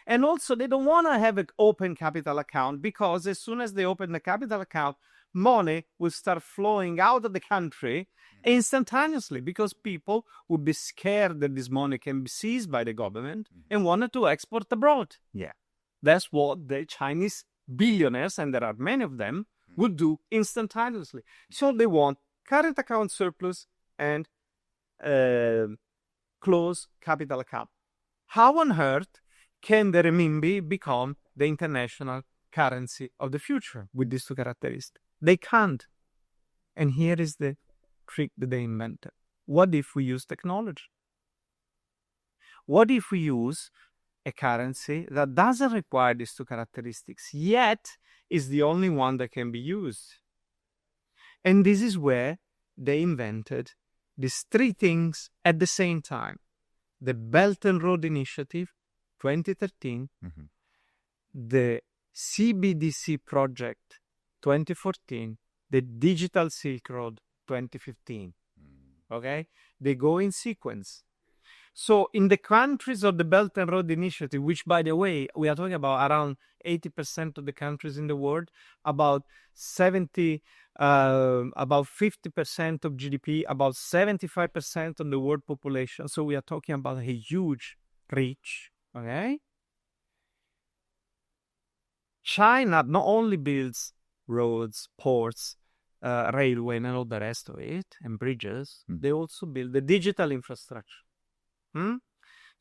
And also, they don't want to have an open capital account, because as soon as they open the capital account, money will start flowing out of the country instantaneously, because people would be scared that this money can be seized by the government and wanted to export abroad. Yeah. That's what the Chinese billionaires, and there are many of them, would do instantaneously. So they want current account surplus and close capital account. How on earth can the renminbi become the international currency of the future with these two characteristics? They can't. And here is the trick that they invented. What if we use technology? What if we use a currency that doesn't require these two characteristics, yet is the only one that can be used? And this is where they invented these three things at the same time. The Belt and Road Initiative, 2013, the CBDC project, 2014, the Digital Silk Road, 2015. Okay? They go in sequence. So in the countries of the Belt and Road Initiative, which, by the way, we are talking about around 80% of the countries in the world, about 50% of GDP, about 75% of the world population. So we are talking about a huge reach. Okay? China not only builds roads, ports, railway, and all the rest of it, and bridges, they also build the digital infrastructure.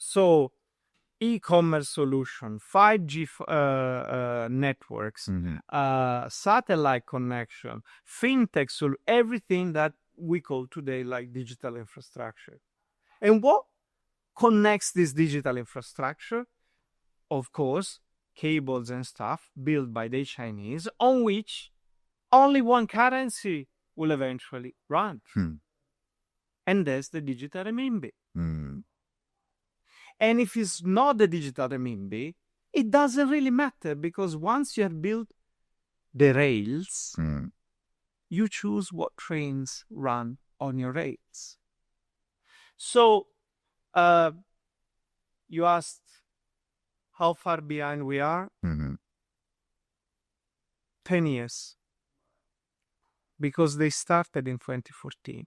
So e-commerce solution, 5G networks, satellite connection, fintech, everything that we call today like digital infrastructure. And what connects this digital infrastructure? Of course, cables and stuff built by the Chinese, on which only one currency will eventually run. And that's the digital renminbi. And if it's not the digital renminbi, it doesn't really matter, because once you have built the rails, you choose what trains run on your rails. So you asked how far behind we are. 10 years. Because they started in 2014.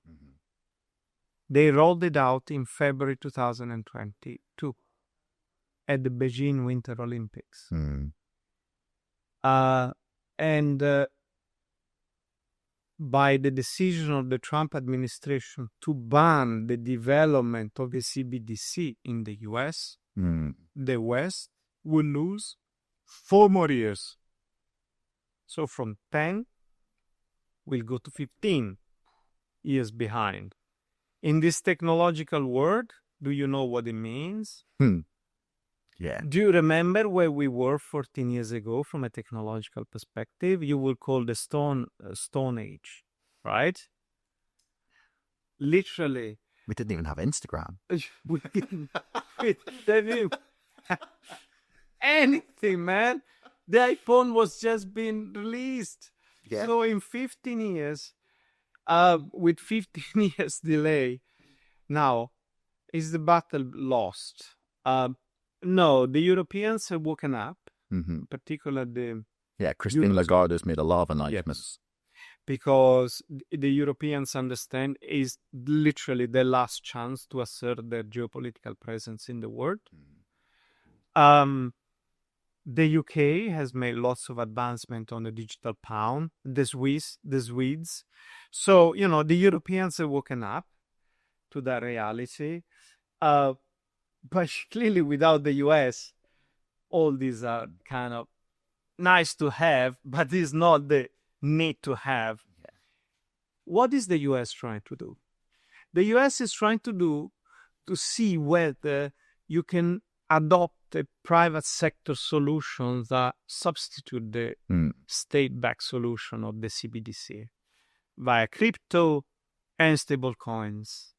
They rolled it out in February 2022 at the Beijing Winter Olympics. And by the decision of the Trump administration to ban the development of the CBDC in the US, the West will lose 4 more years. So from 10, we'll go to 15 years behind. In this technological world, do you know what it means? Yeah. Do you remember where we were 14 years ago from a technological perspective? You will call the Stone Age, right? Literally. We didn't even have Instagram. We didn't have anything, man. The iPhone was just being released. Yeah. So in 15 years, with 15 years delay, now, is the battle lost? No, the Europeans have woken up, particularly Christine Lagarde has made a lot of announcements. Because the Europeans understand is literally their last chance to assert their geopolitical presence in the world. The UK has made lots of advancement on the digital pound, the Swedes. So, the Europeans have woken up to that reality. But clearly without the US, all these are kind of nice to have, but it's not the need to have. Yeah. What is the US trying to do? The US is trying to see whether you can adopt a private sector solution that substitute the state-backed solution of the CBDC via crypto and stable coins.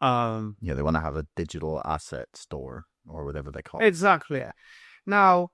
They want to have a digital asset store or whatever they call it. Exactly. Yeah. Now,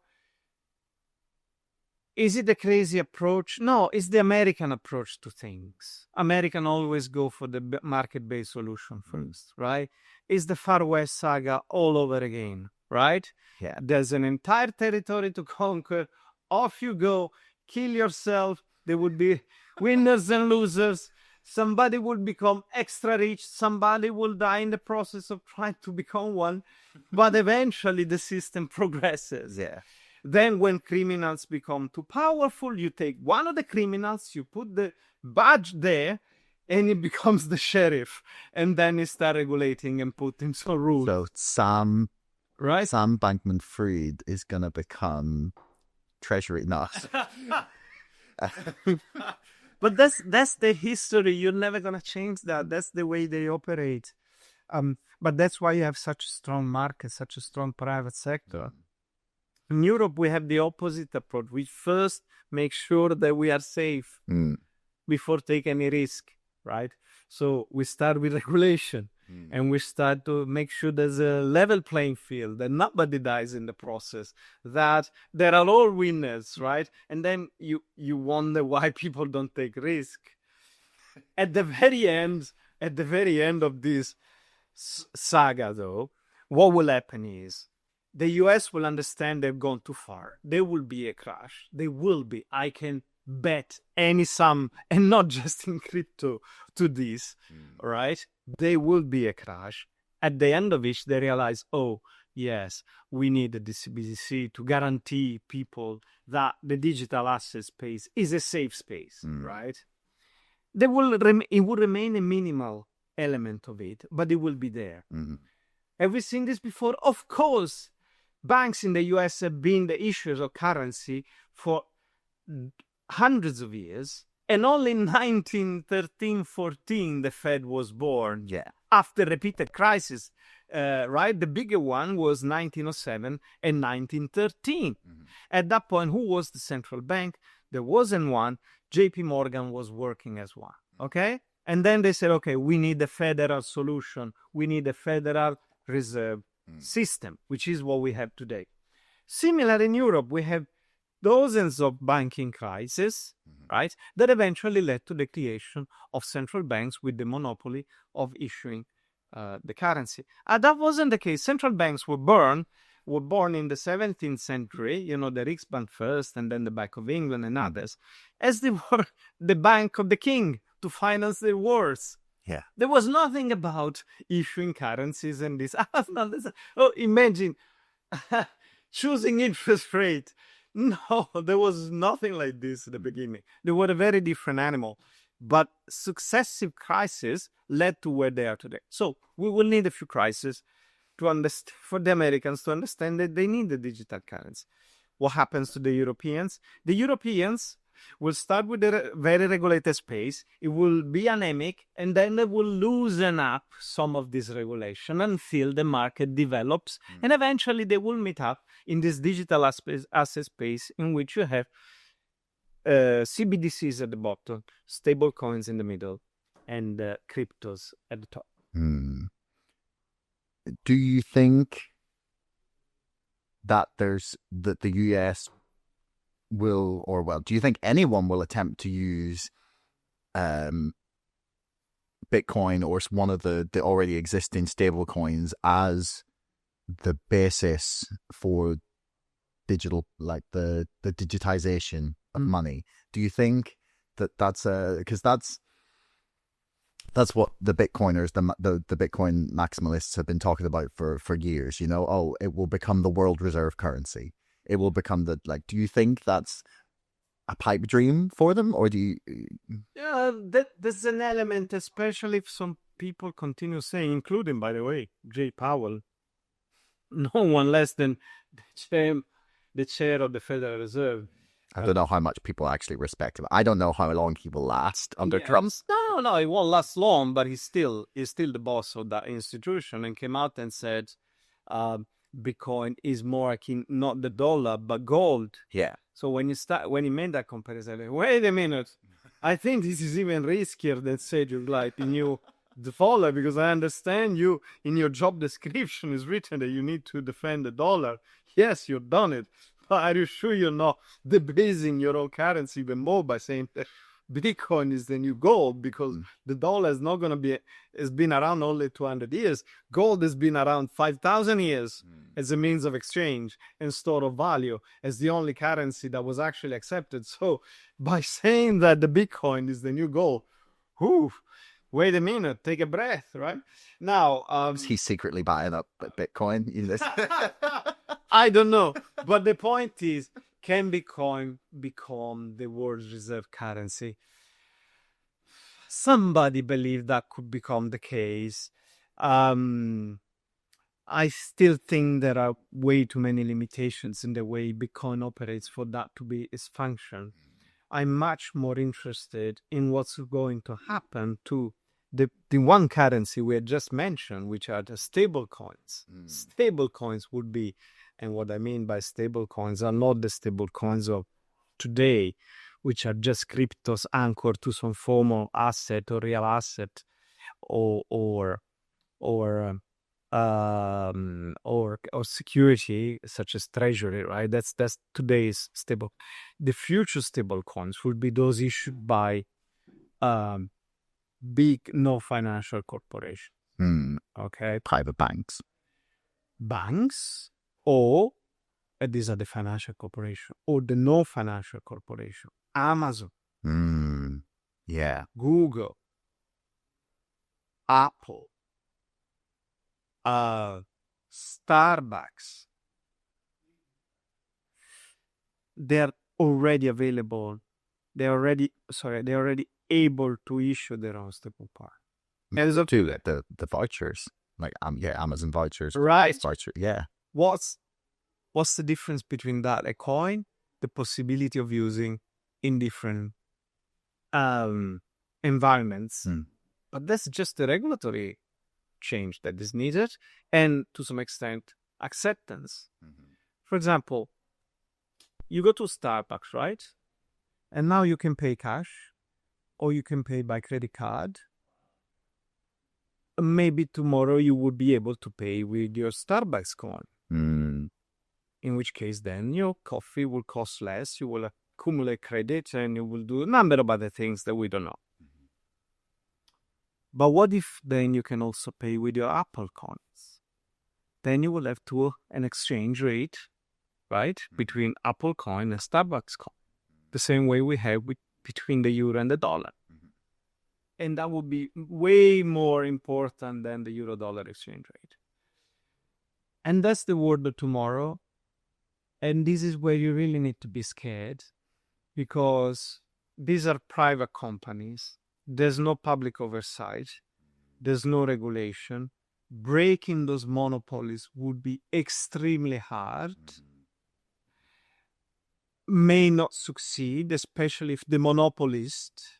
is it a crazy approach? No, it's the American approach to things. American always go for the market-based solution first, right? It's the Far West saga all over again, right? Yeah. There's an entire territory to conquer. Off you go. Kill yourself. There would be winners and losers. Somebody will become extra rich. Somebody will die in the process of trying to become one. But eventually the system progresses. Yeah. Then when criminals become too powerful, you take one of the criminals, you put the badge there, and it becomes the sheriff. And then you start regulating and putting some rules. So Sam Bankman-Fried is going to become Treasury. No. But that's the history. You're never going to change that. That's the way they operate. But that's why you have such a strong market, such a strong private sector. In Europe, we have the opposite approach. We first make sure that we are safe before taking any risk, right? So we start with regulation and we start to make sure there's a level playing field, that nobody dies in the process, that there are all winners, right? And then you wonder why people don't take risk. At the very end of this saga, though, what will happen is the US will understand they've gone too far. There will be a crash. There will be. I can bet any sum, and not just in crypto, to this, right? There will be a crash. At the end of which they realize, oh, yes, we need the CBDC to guarantee people that the digital asset space is a safe space, right? It will remain a minimal element of it, but it will be there. Have we seen this before? Of course. Banks in the US have been the issuers of currency for hundreds of years. And only in 1913-14, the Fed was born. Yeah. After repeated crises, right? The bigger one was 1907 and 1913. At that point, who was the central bank? There wasn't one. JP Morgan was working as one. Okay? And then they said, okay, we need a federal solution. We need a federal reserve system, which is what we have today. Similar in Europe, we have dozens of banking crises, right, that eventually led to the creation of central banks with the monopoly of issuing the currency. That wasn't the case. Central banks were born in the 17th century, the Riksbank first and then the Bank of England and others, as they were the bank of the king to finance their wars. Yeah. There was nothing about issuing currencies and this. Oh, imagine choosing interest rate. No, there was nothing like this at the beginning. They were a very different animal. But successive crises led to where they are today. So we will need a few crises for the Americans to understand that they need the digital currency. What happens to the Europeans? The Europeans will start with a very regulated space. It will be anemic, and then they will loosen up some of this regulation until the market develops, and eventually they will meet up in this digital asset space in which you have CBDCs at the bottom, stable coins in the middle, and cryptos at the top. Do you think that the US will, do you think anyone will attempt to use Bitcoin or one of the already existing stable coins as the basis for digital, like the digitization of money? Do you think that's because that's what the Bitcoiners, the Bitcoin maximalists have been talking about for years, it will become the world reserve currency. It will become do you think that's a pipe dream for them, or do you? Yeah, there's an element, especially if some people continue saying, including, by the way, Jay Powell, no one less than the chair of the Federal Reserve. I don't know how much people actually respect him. I don't know how long he will last under Trump. No, it won't last long, but he's still the boss of that institution, and came out and said Bitcoin is more akin not the dollar but gold. Yeah. So when he made that comparison, like, wait a minute, I think this is even riskier than say the dollar, because I understand you in your job description is written that you need to defend the dollar. Yes, you've done it. Are you sure you're not debasing your own currency even more by saying that Bitcoin is the new gold? Because the dollar is not going to has been around only 200 years. Gold has been around 5,000 years as a means of exchange and store of value, as the only currency that was actually accepted. So by saying that the Bitcoin is the new gold, wait a minute, take a breath, right? Now, he's secretly buying up Bitcoin. I don't know, but the point is, can Bitcoin become the world's reserve currency? Somebody believed that could become the case. I still think there are way too many limitations in the way Bitcoin operates for that to be its function. I'm much more interested in what's going to happen to the one currency we had just mentioned, which are the stable coins. Stable coins would be, and what I mean by stable coins are not the stable coins of today, which are just cryptos anchored to some form of asset or real asset, or security such as treasury, right? That's today's stable. The future stable coins would be those issued by big no financial corporation. Okay, private banks, or these are the financial corporation, or the no financial corporation, Amazon, yeah, Google, Apple, Starbucks. They're already available. They're already able to issue their own stable part. And to the vouchers, like Amazon vouchers, Right. voucher, yeah. What's the difference between that? A coin, the possibility of using in different environments, but that's just the regulatory change that is needed, and to some extent acceptance. For example, you go to Starbucks, right? And now you can pay cash, or you can pay by credit card. Maybe tomorrow you would be able to pay with your Starbucks coin. In which case then your coffee will cost less, you will accumulate credit, and you will do a number of other things that we don't know. But what if then you can also pay with your Apple coins? Then you will have an exchange rate, right, between Apple coin and Starbucks coin, the same way we have between the euro and the dollar. And that would be way more important than the euro-dollar exchange rate. And that's the world of tomorrow. And this is where you really need to be scared, because these are private companies. There's no public oversight. There's no regulation. Breaking those monopolies would be extremely hard. May not succeed, especially if the monopolists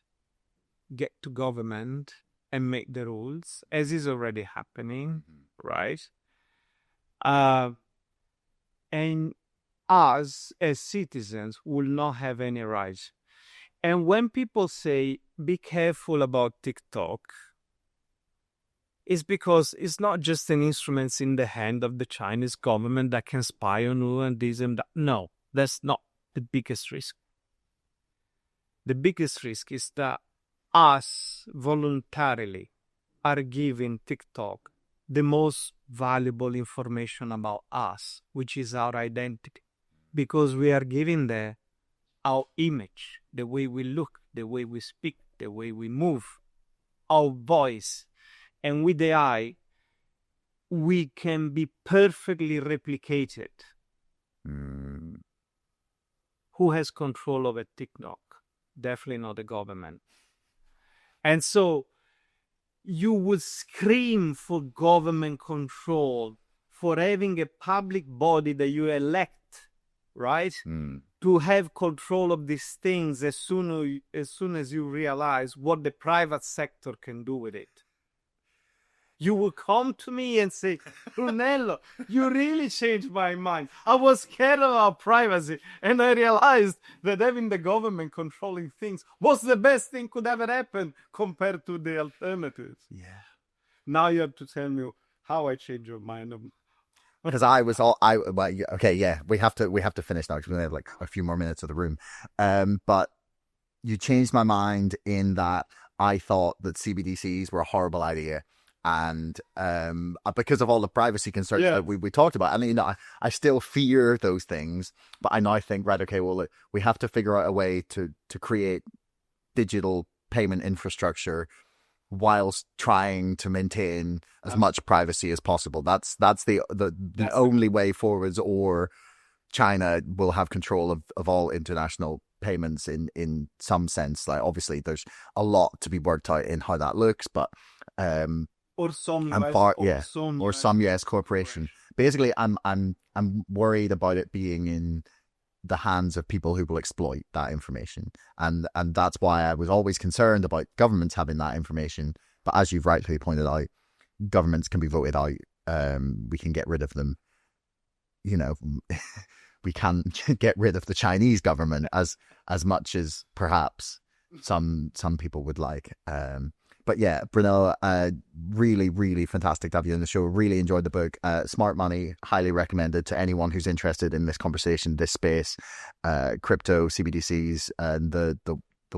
get to government and make the rules, as is already happening, right? And us as citizens will not have any rights. And when people say, be careful about TikTok, it's because it's not just an instrument in the hand of the Chinese government that can spy on you and this and that. No, that's not the biggest risk. The biggest risk is that us voluntarily are giving TikTok the most valuable information about us, which is our identity, because we are giving there our image, the way we look, the way we speak, the way we move, our voice. And with AI, we can be perfectly replicated. Who has control over TikTok? Definitely not the government. And so you would scream for government control, for having a public body that you elect, right? To have control of these things as soon as you realize what the private sector can do with it. You will come to me and say, Brunello, you really changed my mind. I was scared about privacy, and I realized that having the government controlling things was the best thing could ever happen compared to the alternatives. Yeah. Now you have to tell me how I changed your mind. Because okay, yeah, we have to finish now because we only have like a few more minutes of the room. But you changed my mind in that I thought that CBDCs were a horrible idea. And because of all the privacy concerns that we talked about, and I still fear those things, but I now think, right, okay, well, we have to figure out a way to create digital payment infrastructure whilst trying to maintain as much privacy as possible. That's the only way forwards, or China will have control of all international payments in some sense. Like, obviously there's a lot to be worked out in how that looks, but or some US corporation. Basically, I'm worried about it being in the hands of people who will exploit that information, and that's why I was always concerned about governments having that information. But as you've rightly pointed out, governments can be voted out. We can get rid of them. We can't get rid of the Chinese government as much as perhaps some people would like. But yeah, Brunello, really, really fantastic to have you on the show. Really enjoyed the book. Smart Money, highly recommended to anyone who's interested in this conversation, this space, crypto, CBDCs, and the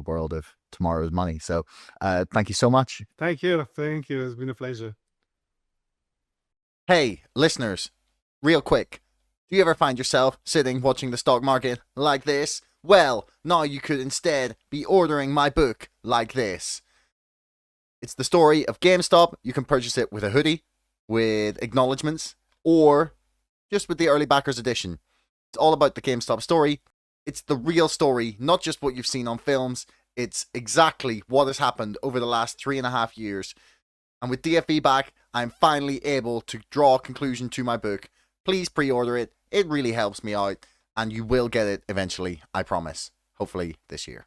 world of tomorrow's money. So thank you so much. Thank you. It's been a pleasure. Hey, listeners, real quick. Do you ever find yourself sitting watching the stock market like this? Well, now you could instead be ordering my book like this. It's the story of GameStop. You can purchase it with a hoodie, with acknowledgements, or just with the early backers edition. It's all about the GameStop story. It's the real story, not just what you've seen on films. It's exactly what has happened over the last 3.5 years. And with DFE back, I'm finally able to draw a conclusion to my book. Please pre-order it. It really helps me out, and you will get it eventually, I promise. Hopefully this year.